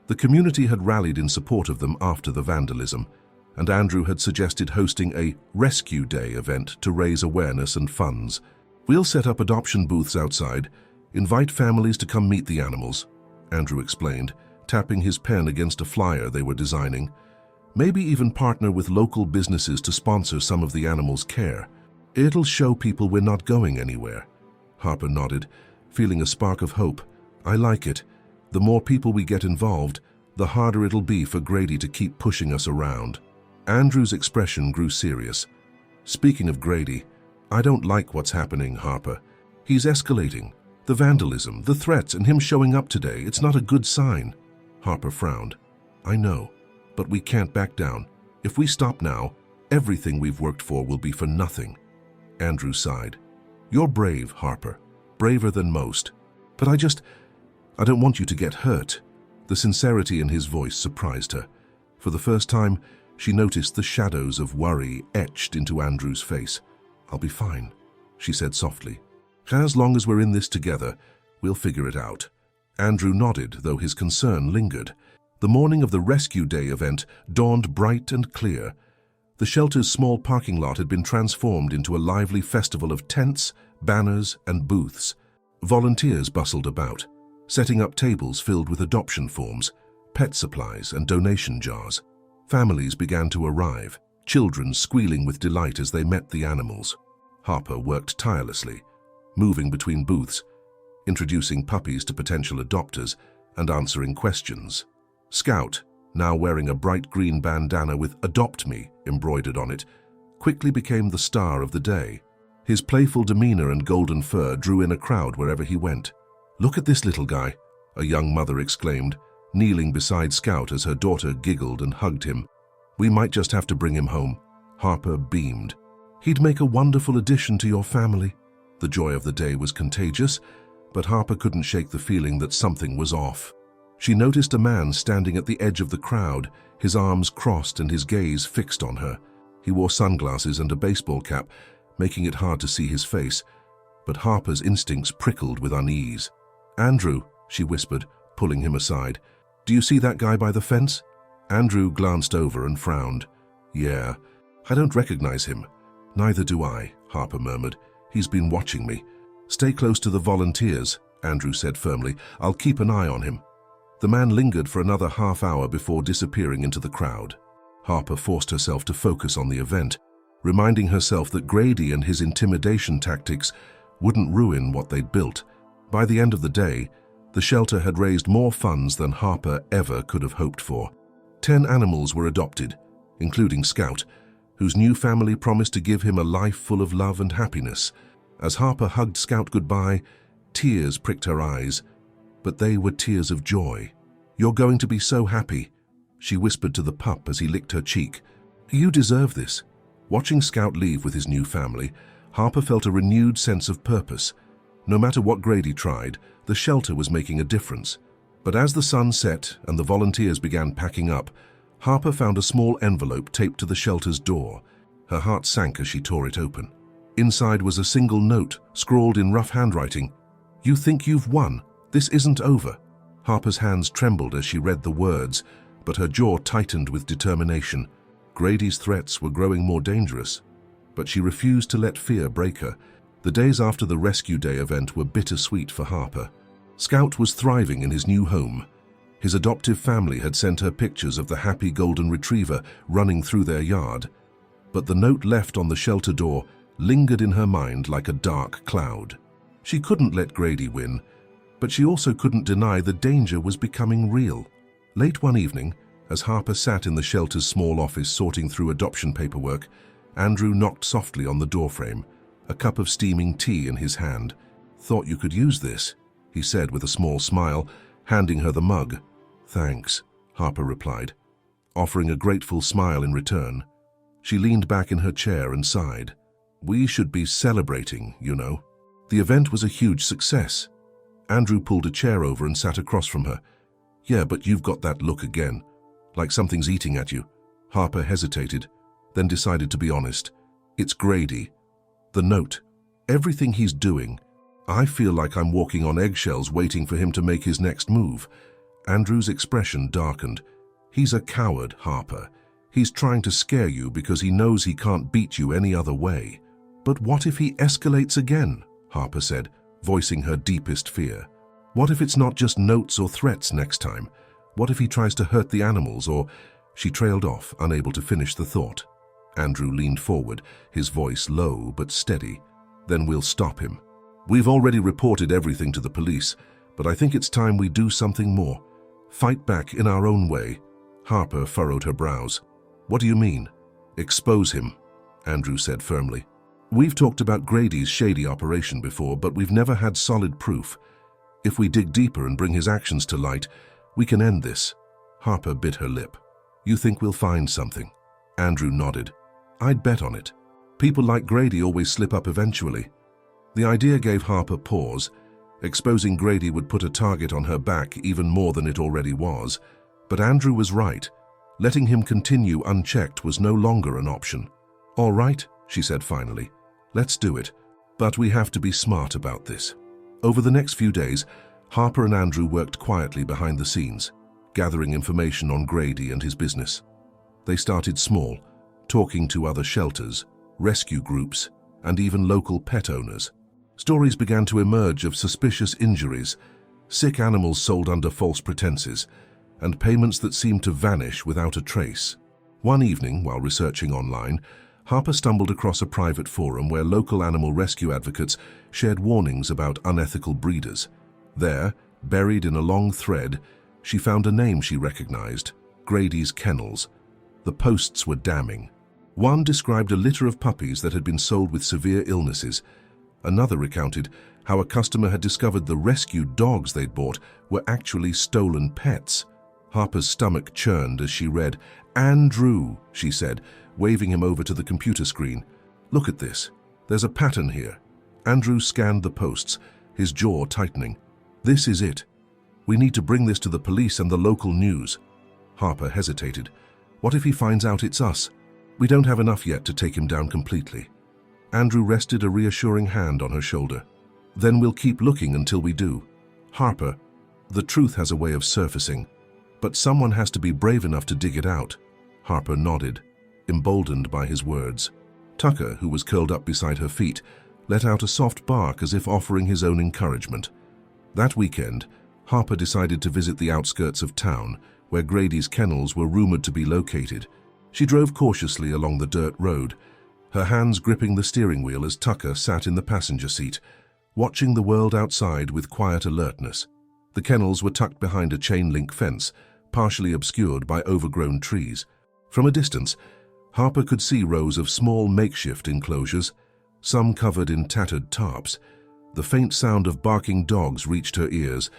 The community had rallied in support of them after the vandalism, and Andrew had suggested hosting a Rescue Day event to raise awareness and funds. "We'll set up adoption booths outside, invite families to come meet the animals," Andrew explained, tapping his pen against a flyer they were designing. "Maybe even partner with local businesses to sponsor some of the animals' care. It'll show people we're not going anywhere." Harper nodded, feeling a spark of hope. "I like it. The more people we get involved, the harder it'll be for Grady to keep pushing us around." Andrew's expression grew serious. Speaking of Grady, I don't like what's happening, Harper. He's escalating. The vandalism, the threats, and him showing up today, it's not a good sign. Harper frowned. I know, but we can't back down. If we stop now, everything we've worked for will be for nothing. Andrew sighed. You're brave, Harper. Braver than most. But I don't want you to get hurt. The sincerity in his voice surprised her. For the first time, she noticed the shadows of worry etched into Andrew's face. I'll be fine, she said softly. As long as we're in this together, we'll figure it out. Andrew nodded, though his concern lingered. The morning of the Rescue Day event dawned bright and clear. The shelter's small parking lot had been transformed into a lively festival of tents, banners, and booths. Volunteers bustled about, setting up tables filled with adoption forms, pet supplies, and donation jars. Families began to arrive, children squealing with delight as they met the animals. Harper worked tirelessly, moving between booths, introducing puppies to potential adopters and answering questions. Scout, now wearing a bright green bandana with "Adopt Me" embroidered on it, quickly became the star of the day. His playful demeanor and golden fur drew in a crowd wherever he went. Look at this little guy, a young mother exclaimed, kneeling beside Scout as her daughter giggled and hugged him. We might just have to bring him home. Harper beamed. He'd make a wonderful addition to your family. The joy of the day was contagious, but Harper couldn't shake the feeling that something was off. She noticed a man standing at the edge of the crowd, his arms crossed and his gaze fixed on her. He wore sunglasses and a baseball cap, making it hard to see his face, but Harper's instincts prickled with unease. Andrew, she whispered, pulling him aside. Do you see that guy by the fence? Andrew glanced over and frowned. Yeah, I don't recognize him. Neither do I, Harper murmured. He's been watching me. Stay close to the volunteers, Andrew said firmly. I'll keep an eye on him. The man lingered for another half hour before disappearing into the crowd. Harper forced herself to focus on the event, reminding herself that Grady and his intimidation tactics wouldn't ruin what they'd built. By the end of the day, the shelter had raised more funds than Harper ever could have hoped for. 10 animals were adopted, including Scout, whose new family promised to give him a life full of love and happiness. As Harper hugged Scout goodbye, tears pricked her eyes, but they were tears of joy. You're going to be so happy, she whispered to the pup as he licked her cheek. You deserve this. Watching Scout leave with his new family, Harper felt a renewed sense of purpose. No matter what Grady tried, the shelter was making a difference. But as the sun set and the volunteers began packing up, Harper found a small envelope taped to the shelter's door. Her heart sank as she tore it open. Inside was a single note, scrawled in rough handwriting. You think you've won. This isn't over. Harper's hands trembled as she read the words, but her jaw tightened with determination. Grady's threats were growing more dangerous, but she refused to let fear break her. The days after the Rescue Day event were bittersweet for Harper. Scout was thriving in his new home. His adoptive family had sent her pictures of the happy golden retriever running through their yard, but the note left on the shelter door lingered in her mind like a dark cloud. She couldn't let Grady win, but she also couldn't deny the danger was becoming real. Late one evening, as Harper sat in the shelter's small office sorting through adoption paperwork, Andrew knocked softly on the doorframe, a cup of steaming tea in his hand. Thought you could use this, he said with a small smile, handing her the mug. Thanks, Harper replied, offering a grateful smile in return. She leaned back in her chair and sighed. We should be celebrating, you know. The event was a huge success. Andrew pulled a chair over and sat across from her. Yeah, but you've got that look again, like something's eating at you. Harper hesitated, then decided to be honest. It's Grady. The note. Everything he's doing. I feel like I'm walking on eggshells waiting for him to make his next move. Andrew's expression darkened. He's a coward, Harper. He's trying to scare you because he knows he can't beat you any other way. But what if he escalates again? Harper said, voicing her deepest fear. What if it's not just notes or threats next time? What if he tries to hurt the animals or... She trailed off, unable to finish the thought. Andrew leaned forward, his voice low but steady. Then we'll stop him. We've already reported everything to the police, but I think it's time we do something more. Fight back in our own way. Harper furrowed her brows. What do you mean? Expose him. Andrew said firmly. We've talked about Grady's shady operation before, but we've never had solid proof. If we dig deeper and bring his actions to light, we can end this. Harper bit her lip. You think we'll find something? Andrew nodded. I'd bet on it. People like Grady always slip up eventually. The idea gave Harper pause. Exposing Grady would put a target on her back even more than it already was. But Andrew was right. Letting him continue unchecked was no longer an option. All right, she said finally. Let's do it. But we have to be smart about this. Over the next few days, Harper and Andrew worked quietly behind the scenes, gathering information on Grady and his business. They started small, talking to other shelters, rescue groups, and even local pet owners. Stories began to emerge of suspicious injuries, sick animals sold under false pretenses, and payments that seemed to vanish without a trace. One evening, while researching online, Harper stumbled across a private forum where local animal rescue advocates shared warnings about unethical breeders. There, buried in a long thread, she found a name she recognized: Grady's Kennels. The posts were damning. One described a litter of puppies that had been sold with severe illnesses. Another recounted how a customer had discovered the rescued dogs they'd bought were actually stolen pets. Harper's stomach churned as she read. Andrew, she said, waving him over to the computer screen. Look at this. There's a pattern here. Andrew scanned the posts, his jaw tightening. This is it. We need to bring this to the police and the local news. Harper hesitated. What if he finds out it's us? We don't have enough yet to take him down completely. Andrew rested a reassuring hand on her shoulder. Then we'll keep looking until we do. Harper, the truth has a way of surfacing, but someone has to be brave enough to dig it out. Harper nodded, emboldened by his words. Tucker, who was curled up beside her feet, let out a soft bark as if offering his own encouragement. That weekend, Harper decided to visit the outskirts of town, where Grady's kennels were rumored to be located. She drove cautiously along the dirt road, her hands gripping the steering wheel as Tucker sat in the passenger seat, watching the world outside with quiet alertness. The kennels were tucked behind a chain-link fence, partially obscured by overgrown trees. From a distance, Harper could see rows of small makeshift enclosures, some covered in tattered tarps. The faint sound of barking dogs reached her ears,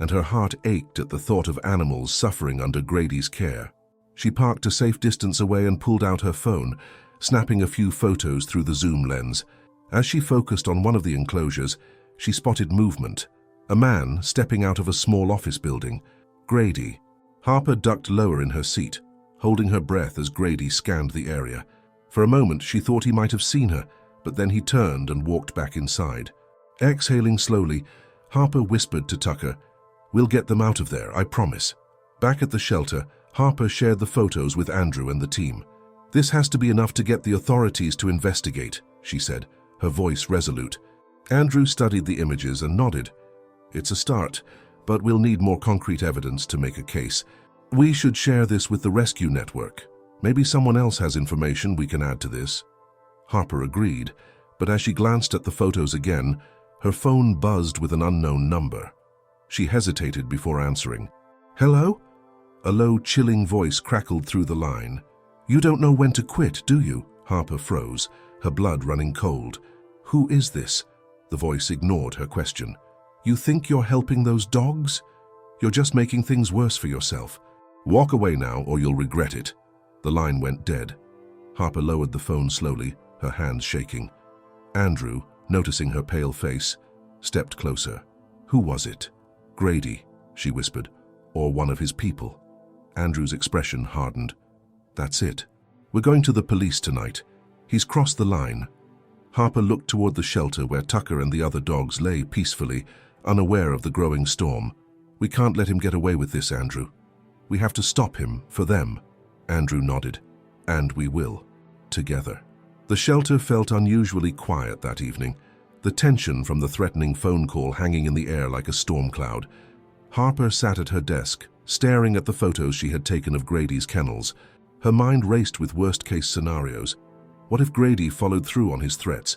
and her heart ached at the thought of animals suffering under Grady's care. She parked a safe distance away and pulled out her phone, snapping a few photos through the zoom lens. As she focused on one of the enclosures, she spotted movement. A man stepping out of a small office building. Grady. Harper ducked lower in her seat, holding her breath as Grady scanned the area. For a moment, she thought he might have seen her, but then he turned and walked back inside. Exhaling slowly, Harper whispered to Tucker, "We'll get them out of there, I promise." Back at the shelter, Harper shared the photos with Andrew and the team. "This has to be enough to get the authorities to investigate," she said, her voice resolute. Andrew studied the images and nodded. "It's a start, but we'll need more concrete evidence to make a case. We should share this with the rescue network. Maybe someone else has information we can add to this." Harper agreed, but as she glanced at the photos again, her phone buzzed with an unknown number. She hesitated before answering. "Hello?" A low, chilling voice crackled through the line. "You don't know when to quit, do you?" Harper froze, her blood running cold. "Who is this?" The voice ignored her question. "You think you're helping those dogs? You're just making things worse for yourself. Walk away now or you'll regret it." The line went dead. Harper lowered the phone slowly, her hands shaking. Andrew, noticing her pale face, stepped closer. "Who was it?" "Grady," she whispered. "Or one of his people." Andrew's expression hardened. "That's it. We're going to the police tonight. He's crossed the line." Harper looked toward the shelter where Tucker and the other dogs lay peacefully, unaware of the growing storm. "We can't let him get away with this, Andrew. We have to stop him, for them." Andrew nodded. "And we will. Together." The shelter felt unusually quiet that evening, the tension from the threatening phone call hanging in the air like a storm cloud. Harper sat at her desk, staring at the photos she had taken of Grady's kennels. Her mind raced with worst-case scenarios. What if Grady followed through on his threats?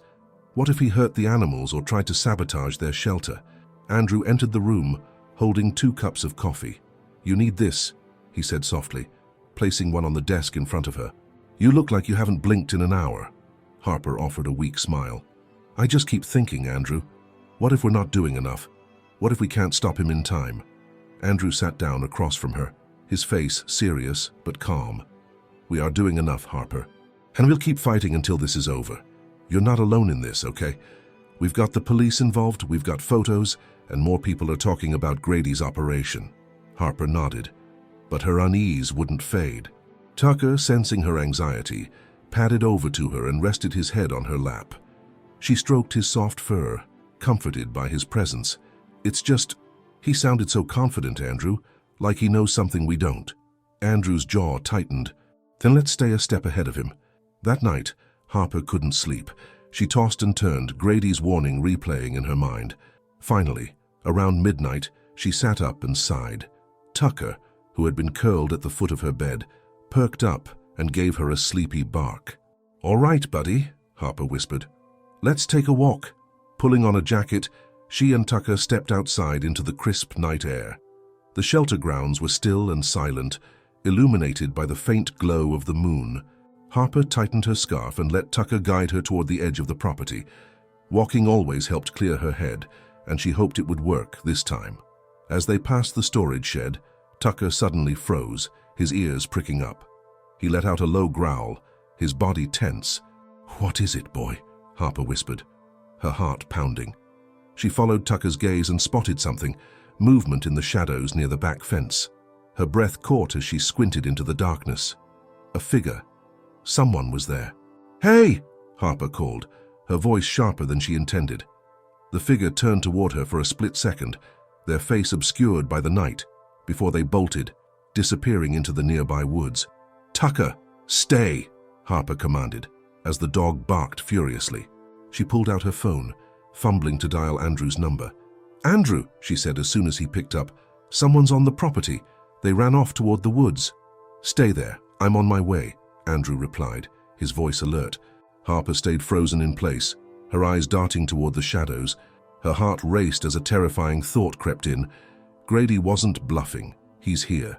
What if he hurt the animals or tried to sabotage their shelter? Andrew entered the room, holding 2 cups of coffee. "You need this," he said softly, placing one on the desk in front of her. "You look like you haven't blinked in an hour." Harper offered a weak smile. I just keep thinking, Andrew. What if we're not doing enough? What if we can't stop him in time? Andrew sat down across from her, his face serious but calm. We are doing enough, Harper. And we'll keep fighting until this is over. You're not alone in this, okay? We've got the police involved, we've got photos, and more people are talking about Grady's operation. Harper nodded, but her unease wouldn't fade. Tucker, sensing her anxiety, padded over to her and rested his head on her lap. She stroked his soft fur, comforted by his presence. It's just, he sounded so confident, Andrew, like he knows something we don't. Andrew's jaw tightened. Then let's stay a step ahead of him. That night, Harper couldn't sleep. She tossed and turned, Grady's warning replaying in her mind. Finally, around midnight, she sat up and sighed. Tucker, who had been curled at the foot of her bed, perked up and gave her a sleepy bark. All right, buddy, Harper whispered. Let's take a walk. Pulling on a jacket, she and Tucker stepped outside into the crisp night air. The shelter grounds were still and silent, illuminated by the faint glow of the moon. Harper tightened her scarf and let Tucker guide her toward the edge of the property. Walking always helped clear her head, and she hoped it would work this time. As they passed the storage shed, Tucker suddenly froze, his ears pricking up. He let out a low growl, his body tense. What is it, boy? Harper whispered, her heart pounding. She followed Tucker's gaze and spotted something, movement in the shadows near the back fence. Her breath caught as she squinted into the darkness. A figure. Someone was there. Hey! Harper called, her voice sharper than she intended. The figure turned toward her for a split second, their face obscured by the night, before they bolted, disappearing into the nearby woods. Tucker, stay! Harper commanded, as the dog barked furiously. She pulled out her phone, fumbling to dial Andrew's number. Andrew, she said as soon as he picked up, someone's on the property. They ran off toward the woods. Stay there, I'm on my way, Andrew replied, his voice alert. Harper stayed frozen in place, her eyes darting toward the shadows. Her heart raced as a terrifying thought crept in. Grady wasn't bluffing. He's here.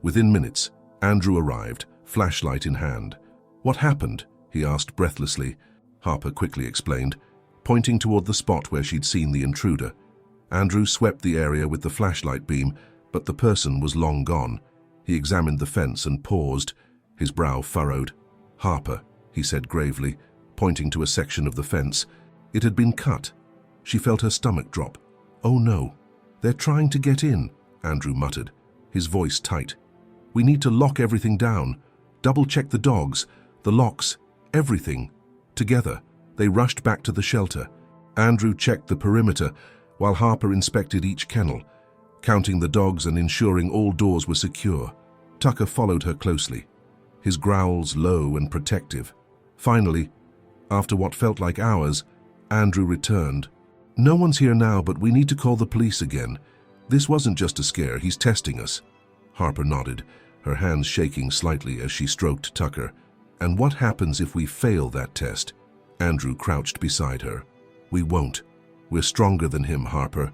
Within minutes, Andrew arrived, flashlight in hand. What happened? He asked breathlessly. Harper quickly explained, pointing toward the spot where she'd seen the intruder. Andrew swept the area with the flashlight beam, but the person was long gone. He examined the fence and paused, his brow furrowed. Harper, he said gravely, pointing to a section of the fence. It had been cut. She felt her stomach drop. Oh no, they're trying to get in, Andrew muttered, his voice tight. We need to lock everything down, double-check the dogs, the locks, everything. Together, they rushed back to the shelter. Andrew checked the perimeter, while Harper inspected each kennel, counting the dogs and ensuring all doors were secure. Tucker followed her closely, his growls low and protective. Finally, after what felt like hours, Andrew returned. No one's here now, but we need to call the police again. This wasn't just a scare, he's testing us. Harper nodded, her hands shaking slightly as she stroked Tucker. And what happens if we fail that test? Andrew crouched beside her. We won't. We're stronger than him, Harper.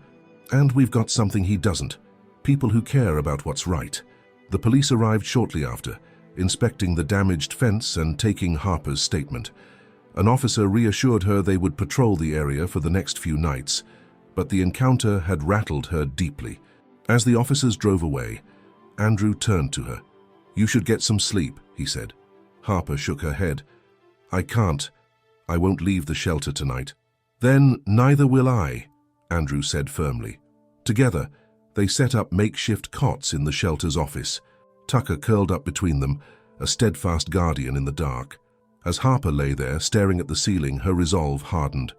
And we've got something he doesn't. People who care about what's right. The police arrived shortly after, inspecting the damaged fence and taking Harper's statement. An officer reassured her they would patrol the area for the next few nights, but the encounter had rattled her deeply. As the officers drove away, Andrew turned to her. You should get some sleep, he said. Harper shook her head. I can't. I won't leave the shelter tonight. Then neither will I, Andrew said firmly. Together, they set up makeshift cots in the shelter's office. Tucker curled up between them, a steadfast guardian in the dark. As Harper lay there, staring at the ceiling, her resolve hardened.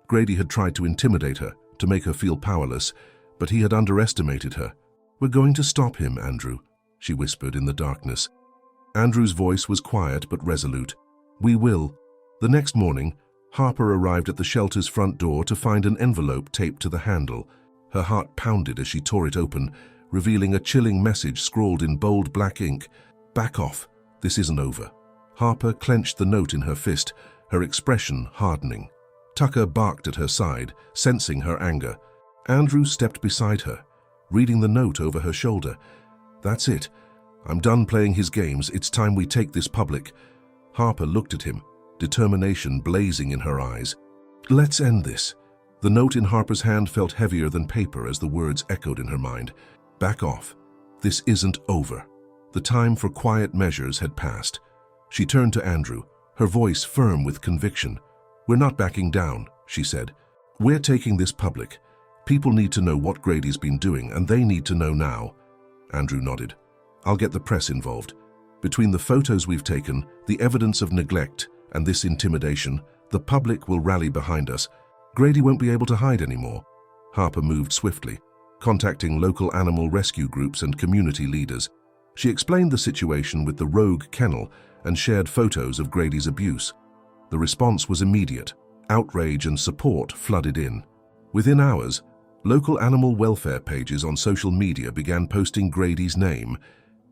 Grady had tried to intimidate her, to make her feel powerless, but he had underestimated her. We're going to stop him, Andrew, she whispered in the darkness. Andrew's voice was quiet but resolute. We will. The next morning, Harper arrived at the shelter's front door to find an envelope taped to the handle. Her heart pounded as she tore it open, revealing a chilling message scrawled in bold black ink. Back off. This isn't over. Harper clenched the note in her fist, her expression hardening. Tucker barked at her side, sensing her anger. Andrew stepped beside her, reading the note over her shoulder. That's it. I'm done playing his games. It's time we take this public. Harper looked at him, determination blazing in her eyes. "Let's end this." The note in Harper's hand felt heavier than paper as the words echoed in her mind. "Back off. This isn't over." The time for quiet measures had passed. She turned to Andrew, her voice firm with conviction. "We're not backing down," she said. "We're taking this public. People need to know what Grady's been doing, and they need to know now." Andrew nodded. "I'll get the press involved. Between the photos we've taken, the evidence of neglect, and this intimidation, the public will rally behind us. Grady won't be able to hide anymore." Harper moved swiftly, contacting local animal rescue groups and community leaders. She explained the situation with the rogue kennel and shared photos of Grady's abuse. The response was immediate. Outrage and support flooded in. Within hours, local animal welfare pages on social media began posting Grady's name,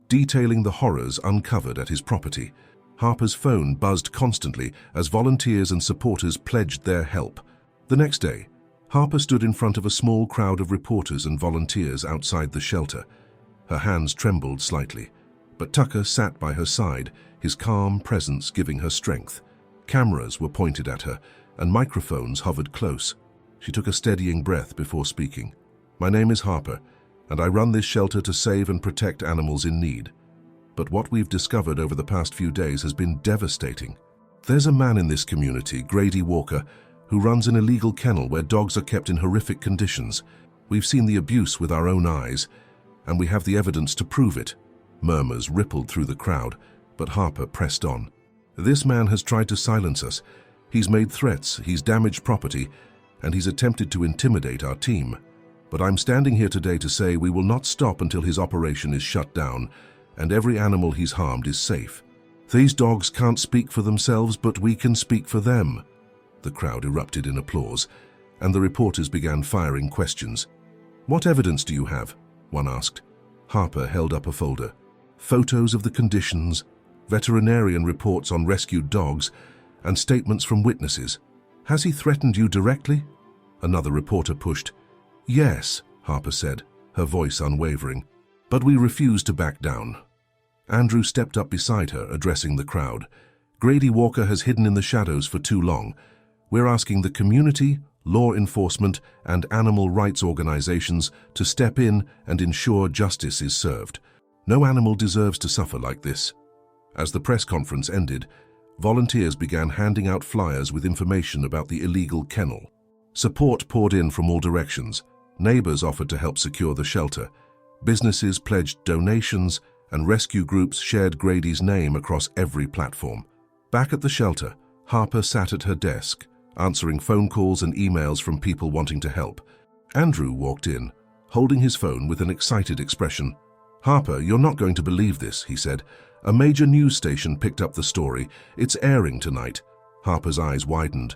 detailing the horrors uncovered at his property. Harper's phone buzzed constantly as volunteers and supporters pledged their help. The next day, Harper stood in front of a small crowd of reporters and volunteers outside the shelter. Her hands trembled slightly, but Tucker sat by her side, his calm presence giving her strength. Cameras were pointed at her, and microphones hovered close. She took a steadying breath before speaking. "My name is Harper, and I run this shelter to save and protect animals in need. But what we've discovered over the past few days has been devastating. There's a man in this community, Grady Walker, who runs an illegal kennel where dogs are kept in horrific conditions. We've seen the abuse with our own eyes, and we have the evidence to prove it." Murmurs rippled through the crowd, but Harper pressed on. "This man has tried to silence us. He's made threats, he's damaged property, and he's attempted to intimidate our team. But I'm standing here today to say we will not stop until his operation is shut down, and every animal he's harmed is safe. These dogs can't speak for themselves, but we can speak for them." The crowd erupted in applause, and the reporters began firing questions. "What evidence do you have?" one asked. Harper held up a folder. "Photos of the conditions, veterinarian reports on rescued dogs, and statements from witnesses. Has he threatened you directly?" Another reporter pushed. "Yes," Harper said, her voice unwavering. "But we refuse to back down." Andrew stepped up beside her, addressing the crowd. "Grady Walker has hidden in the shadows for too long. We're asking the community, law enforcement, and animal rights organizations to step in and ensure justice is served. No animal deserves to suffer like this." As the press conference ended, volunteers began handing out flyers with information about the illegal kennel. Support poured in from all directions. Neighbors offered to help secure the shelter. Businesses pledged donations, and rescue groups shared Grady's name across every platform. Back at the shelter, Harper sat at her desk, answering phone calls and emails from people wanting to help. Andrew walked in, holding his phone with an excited expression. "Harper, you're not going to believe this," he said. "A major news station picked up the story. It's airing tonight." Harper's eyes widened.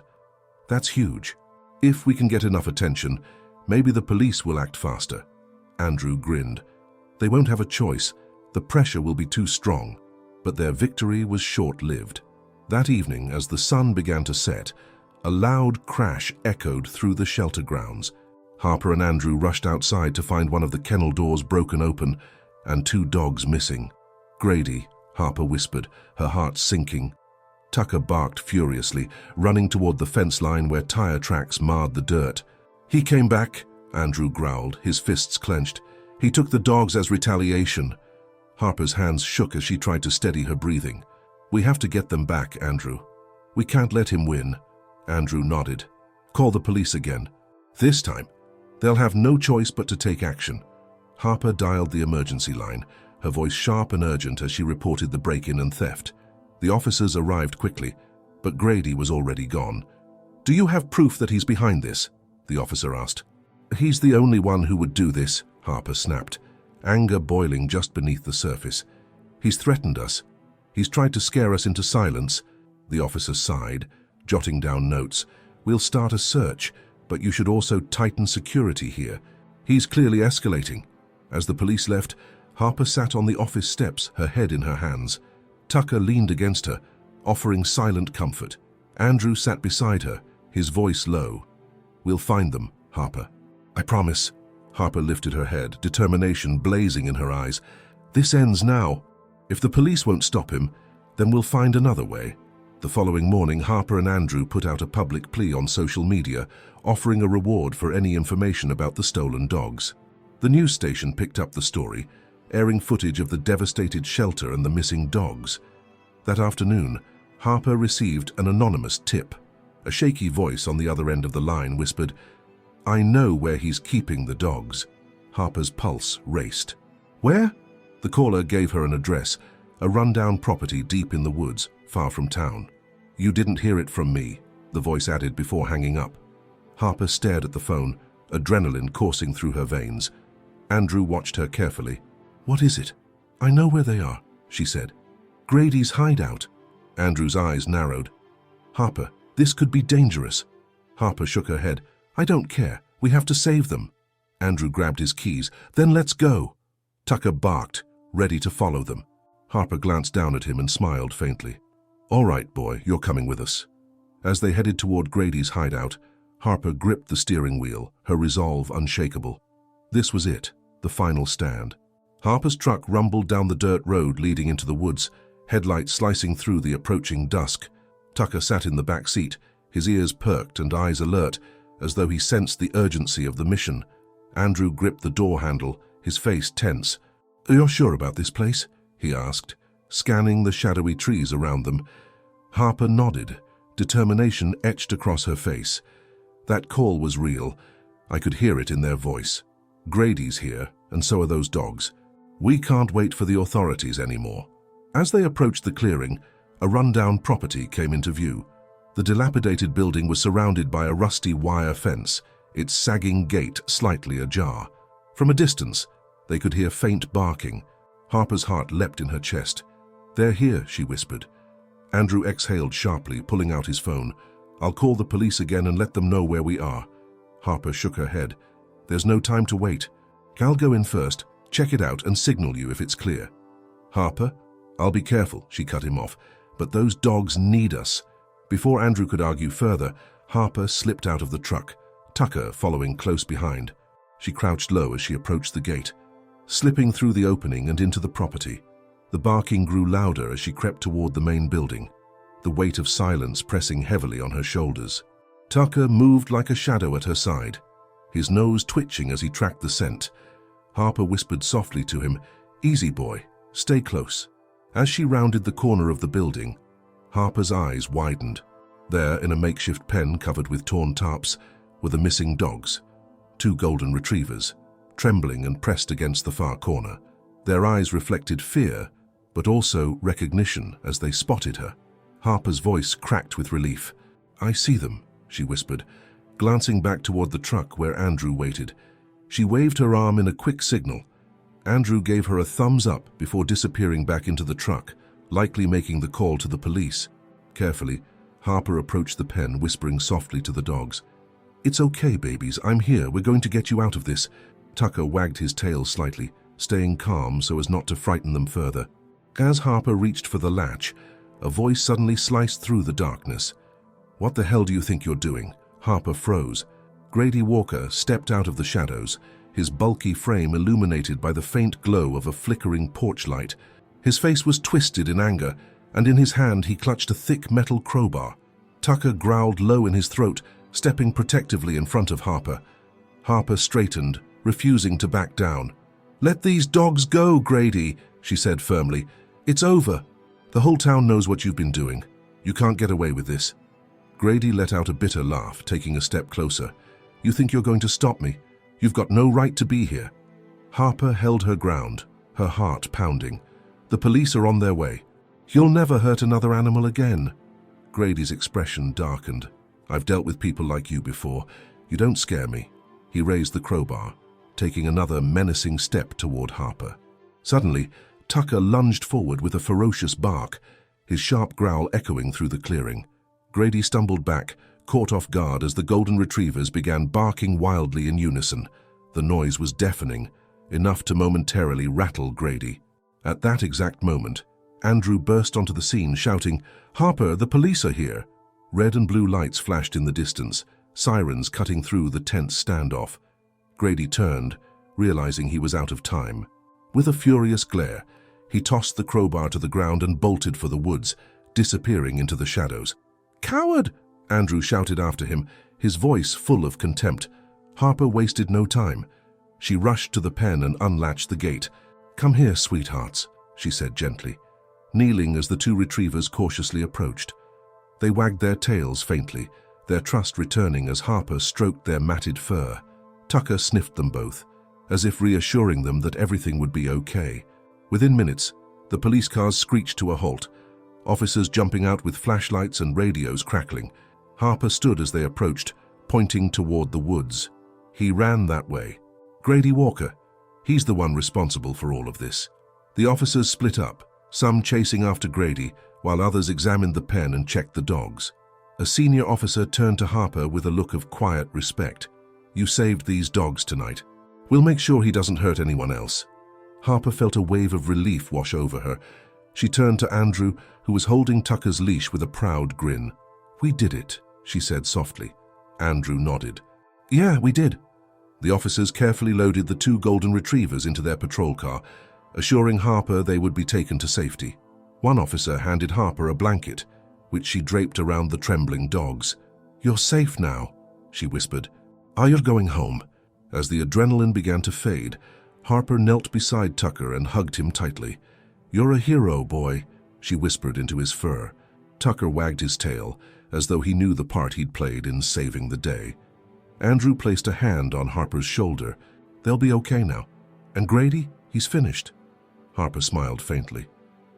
"That's huge. If we can get enough attention, maybe the police will act faster." Andrew grinned. "They won't have a choice. The pressure will be too strong." But their victory was short-lived. That evening, as the sun began to set, a loud crash echoed through the shelter grounds. Harper and Andrew rushed outside to find one of the kennel doors broken open and 2 dogs missing. "Grady," Harper whispered, her heart sinking. Tucker barked furiously, running toward the fence line where tire tracks marred the dirt. "He came back," Andrew growled, his fists clenched. "He took the dogs as retaliation." Harper's hands shook as she tried to steady her breathing. "We have to get them back, Andrew. We can't let him win." Andrew nodded. "Call the police again. This time, they'll have no choice but to take action." Harper dialed the emergency line, her voice sharp and urgent as she reported the break-in and theft. The officers arrived quickly, but Grady was already gone. "Do you have proof that he's behind this?" the officer asked. "He's the only one who would do this," Harper snapped, anger boiling just beneath the surface. "He's threatened us. He's tried to scare us into silence." The officer sighed, jotting down notes. "We'll start a search, but you should also tighten security here. He's clearly escalating." As the police left, Harper sat on the office steps, her head in her hands. Tucker leaned against her, offering silent comfort. Andrew sat beside her, his voice low. "We'll find them, Harper. I promise." Harper lifted her head, determination blazing in her eyes. "This ends now. If the police won't stop him, then we'll find another way." The following morning, Harper and Andrew put out a public plea on social media, offering a reward for any information about the stolen dogs. The news station picked up the story, airing footage of the devastated shelter and the missing dogs. That afternoon, Harper received an anonymous tip. A shaky voice on the other end of the line whispered, "I know where he's keeping the dogs." Harper's pulse raced. "Where?" The caller gave her an address, a rundown property deep in the woods, far from town. "You didn't hear it from me," the voice added before hanging up. Harper stared at the phone, adrenaline coursing through her veins. Andrew watched her carefully. "What is it?" "I know where they are," she said. "Grady's hideout." Andrew's eyes narrowed. "Harper, this could be dangerous." Harper shook her head. "I don't care. We have to save them." Andrew grabbed his keys. "Then let's go." Tucker barked, ready to follow them. Harper glanced down at him and smiled faintly. "All right, boy, you're coming with us." As they headed toward Grady's hideout, Harper gripped the steering wheel, her resolve unshakable. This was it, the final stand. Harper's truck rumbled down the dirt road leading into the woods, headlights slicing through the approaching dusk. Tucker sat in the back seat, his ears perked and eyes alert, as though he sensed the urgency of the mission. Andrew gripped the door handle, his face tense. "You're sure about this place?" he asked, scanning the shadowy trees around them. Harper nodded, determination etched across her face. That call was real. I could hear it in their voice. "Grady's here, and so are those dogs. We can't wait for the authorities anymore." As they approached the clearing, a rundown property came into view. The dilapidated building was surrounded by a rusty wire fence, its sagging gate slightly ajar. From a distance, they could hear faint barking. Harper's heart leapt in her chest. "They're here," she whispered. Andrew exhaled sharply, pulling out his phone. "I'll call the police again and let them know where we are." Harper shook her head. "There's no time to wait. I'll go in first, check it out, and signal you if it's clear." "Harper, I'll be careful," she cut him off. "But those dogs need us." Before Andrew could argue further, Harper slipped out of the truck, Tucker following close behind. She crouched low as she approached the gate, slipping through the opening and into the property. The barking grew louder as she crept toward the main building, the weight of silence pressing heavily on her shoulders. Tucker moved like a shadow at her side, his nose twitching as he tracked the scent. Harper whispered softly to him, "Easy, boy, stay close." As she rounded the corner of the building, Harper's eyes widened. There, in a makeshift pen covered with torn tarps, were the missing dogs, 2 golden retrievers, trembling and pressed against the far corner. Their eyes reflected fear, but also recognition as they spotted her. Harper's voice cracked with relief. "I see them," she whispered, glancing back toward the truck where Andrew waited. She waved her arm in a quick signal. Andrew gave her a thumbs up before disappearing back into the truck, likely making the call to the police. Carefully, Harper approached the pen, whispering softly to the dogs. "It's okay, babies. I'm here. We're going to get you out of this." Tucker wagged his tail slightly, staying calm so as not to frighten them further. As Harper reached for the latch, a voice suddenly sliced through the darkness. "What the hell do you think you're doing?" Harper froze. Grady Walker stepped out of the shadows, his bulky frame illuminated by the faint glow of a flickering porch light. His face was twisted in anger, and in his hand he clutched a thick metal crowbar. Tucker growled low in his throat, stepping protectively in front of Harper. Harper straightened, refusing to back down. "Let these dogs go, Grady," she said firmly. "It's over. The whole town knows what you've been doing. You can't get away with this." Grady let out a bitter laugh, taking a step closer. "You think you're going to stop me? You've got no right to be here." Harper held her ground, her heart pounding. "The police are on their way. You'll never hurt another animal again." Grady's expression darkened. "I've dealt with people like you before. You don't scare me." He raised the crowbar, taking another menacing step toward Harper. Suddenly, Tucker lunged forward with a ferocious bark, his sharp growl echoing through the clearing. Grady stumbled back, caught off guard as the golden retrievers began barking wildly in unison. The noise was deafening, enough to momentarily rattle Grady. At that exact moment, Andrew burst onto the scene, shouting, "Harper, the police are here!" Red and blue lights flashed in the distance, sirens cutting through the tense standoff. Grady turned, realizing he was out of time. With a furious glare, he tossed the crowbar to the ground and bolted for the woods, disappearing into the shadows. "Coward!" Andrew shouted after him, his voice full of contempt. Harper wasted no time. She rushed to the pen and unlatched the gate. "Come here, sweethearts," she said gently, kneeling as the two retrievers cautiously approached. They wagged their tails faintly, their trust returning as Harper stroked their matted fur. Tucker sniffed them both, as if reassuring them that everything would be okay. Within minutes, the police cars screeched to a halt, officers jumping out with flashlights and radios crackling. Harper stood as they approached, pointing toward the woods. "He ran that way. Grady Walker. He's the one responsible for all of this." The officers split up, some chasing after Grady, while others examined the pen and checked the dogs. A senior officer turned to Harper with a look of quiet respect. "You saved these dogs tonight. We'll make sure he doesn't hurt anyone else." Harper felt a wave of relief wash over her. She turned to Andrew, who was holding Tucker's leash with a proud grin. "We did it," she said softly. Andrew nodded. "Yeah, we did." The officers carefully loaded the two golden retrievers into their patrol car, assuring Harper they would be taken to safety. One officer handed Harper a blanket, which she draped around the trembling dogs. "You're safe now," she whispered. "Are you going home?" As the adrenaline began to fade, Harper knelt beside Tucker and hugged him tightly. "You're a hero, boy," she whispered into his fur. Tucker wagged his tail, as though he knew the part he'd played in saving the day. Andrew placed a hand on Harper's shoulder. "They'll be okay now. And Grady, he's finished." Harper smiled faintly,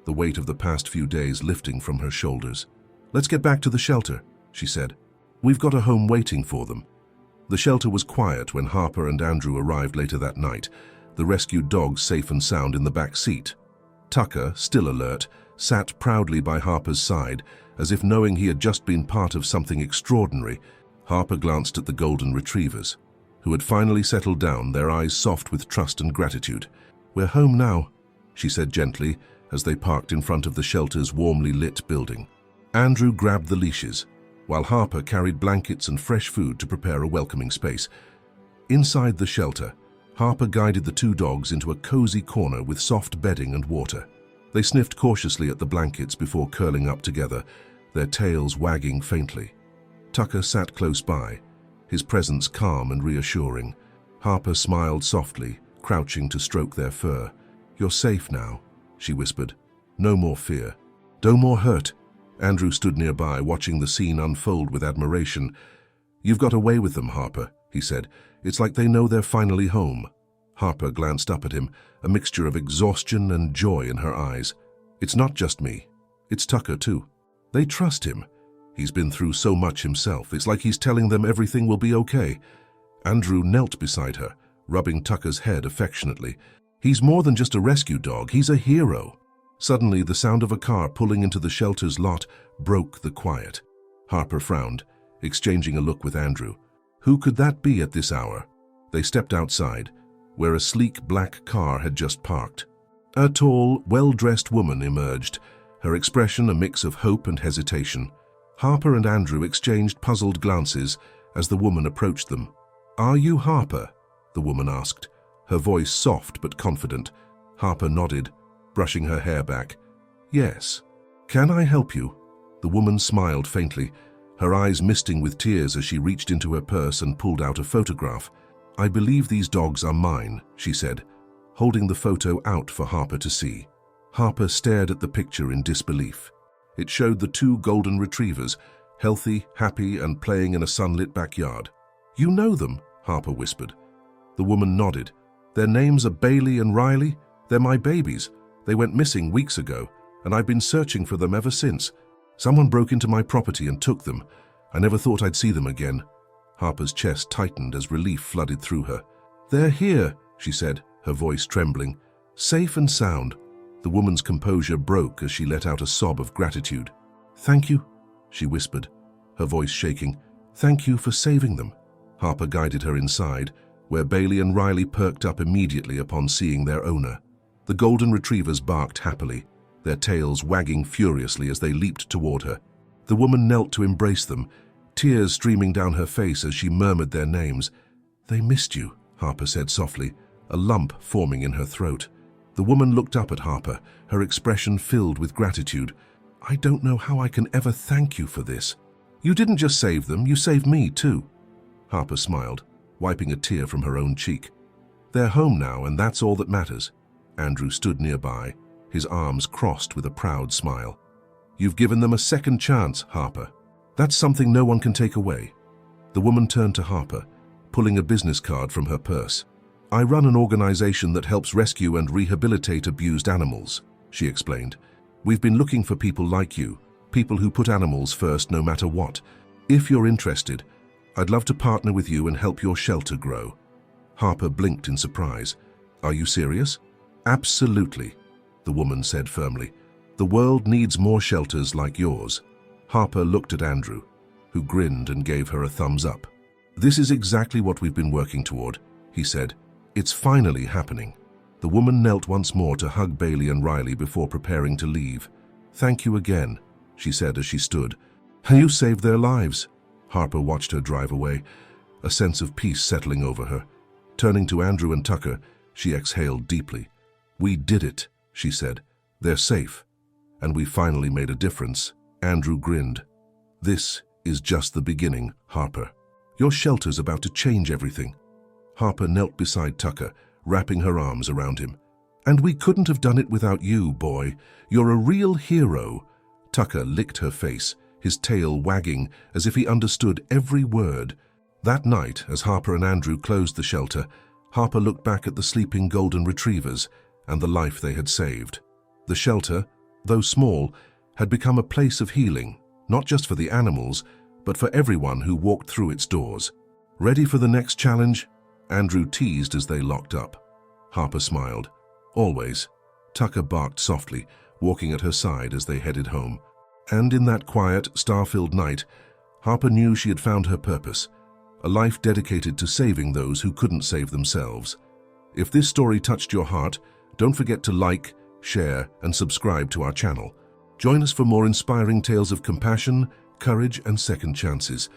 the weight of the past few days lifting from her shoulders. "Let's get back to the shelter," she said. "We've got a home waiting for them." The shelter was quiet when Harper and Andrew arrived later that night, the rescued dogs safe and sound in the back seat. Tucker, still alert, sat proudly by Harper's side, as if knowing he had just been part of something extraordinary. Harper glanced at the golden retrievers, who had finally settled down, their eyes soft with trust and gratitude. "We're home now," she said gently, as they parked in front of the shelter's warmly lit building. Andrew grabbed the leashes, while Harper carried blankets and fresh food to prepare a welcoming space. Inside the shelter, Harper guided the two dogs into a cozy corner with soft bedding and water. They sniffed cautiously at the blankets before curling up together, their tails wagging faintly. Tucker sat close by, his presence calm and reassuring. Harper smiled softly, crouching to stroke their fur. "You're safe now," she whispered. "No more fear. No more hurt." Andrew stood nearby, watching the scene unfold with admiration. "You've got away with them, Harper," he said. "It's like they know they're finally home." Harper glanced up at him, a mixture of exhaustion and joy in her eyes. "It's not just me. It's Tucker, too. They trust him. He's been through so much himself. It's like he's telling them everything will be okay." Andrew knelt beside her, rubbing Tucker's head affectionately. "He's more than just a rescue dog. He's a hero." Suddenly, the sound of a car pulling into the shelter's lot broke the quiet. Harper frowned, exchanging a look with Andrew. Who could that be at this hour? They stepped outside, where a sleek black car had just parked. A tall, well-dressed woman emerged, her expression a mix of hope and hesitation. Harper and Andrew exchanged puzzled glances as the woman approached them. "Are you Harper?" the woman asked, her voice soft but confident. Harper nodded, brushing her hair back. "Yes. Can I help you?" The woman smiled faintly, her eyes misting with tears as she reached into her purse and pulled out a photograph. "I believe these dogs are mine," she said, holding the photo out for Harper to see. Harper stared at the picture in disbelief. It showed the two golden retrievers, healthy, happy, and playing in a sunlit backyard. "You know them," Harper whispered. The woman nodded. "Their names are Bailey and Riley. They're my babies. They went missing weeks ago, and I've been searching for them ever since. Someone broke into my property and took them. I never thought I'd see them again." Harper's chest tightened as relief flooded through her. "They're here," she said, her voice trembling. "Safe and sound." The woman's composure broke as she let out a sob of gratitude. "Thank you," she whispered, her voice shaking. "Thank you for saving them." Harper guided her inside, where Bailey and Riley perked up immediately upon seeing their owner. The golden retrievers barked happily, their tails wagging furiously as they leaped toward her. The woman knelt to embrace them, tears streaming down her face as she murmured their names. "They missed you," Harper said softly, a lump forming in her throat. The woman looked up at Harper, her expression filled with gratitude. I don't know how I can ever thank you for this. You didn't just save them, you saved me too. Harper smiled, wiping a tear from her own cheek. They're home now, and that's all that matters. Andrew stood nearby, his arms crossed with a proud smile. You've given them a second chance, Harper. That's something no one can take away. The woman turned to Harper, pulling a business card from her purse. I run an organization that helps rescue and rehabilitate abused animals, she explained. We've been looking for people like you, people who put animals first no matter what. If you're interested, I'd love to partner with you and help your shelter grow. Harper blinked in surprise. Are you serious? Absolutely, the woman said firmly. The world needs more shelters like yours. Harper looked at Andrew, who grinned and gave her a thumbs up. This is exactly what we've been working toward, he said. It's finally happening. The woman knelt once more to hug Bailey and Riley before preparing to leave. Thank you again, she said as she stood. You saved their lives. Harper watched her drive away, a sense of peace settling over her. Turning to Andrew and Tucker, she exhaled deeply. We did it, she said. They're safe. And we finally made a difference. Andrew grinned. This is just the beginning, Harper. Your shelter's about to change everything. Harper knelt beside Tucker, wrapping her arms around him. And we couldn't have done it without you, boy. You're a real hero. Tucker licked her face, his tail wagging as if he understood every word. That night, as Harper and Andrew closed the shelter, Harper looked back at the sleeping golden retrievers and the life they had saved. The shelter, though small, had become a place of healing, not just for the animals, but for everyone who walked through its doors. Ready for the next challenge? Andrew teased as they locked up. Harper smiled. Always. Tucker barked softly, walking at her side as they headed home. And in that quiet, star-filled night, Harper knew she had found her purpose, a life dedicated to saving those who couldn't save themselves. If this story touched your heart, don't forget to like, share, and subscribe to our channel. Join us for more inspiring tales of compassion, courage, and second chances.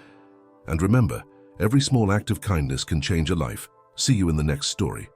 And remember, every small act of kindness can change a life. See you in the next story.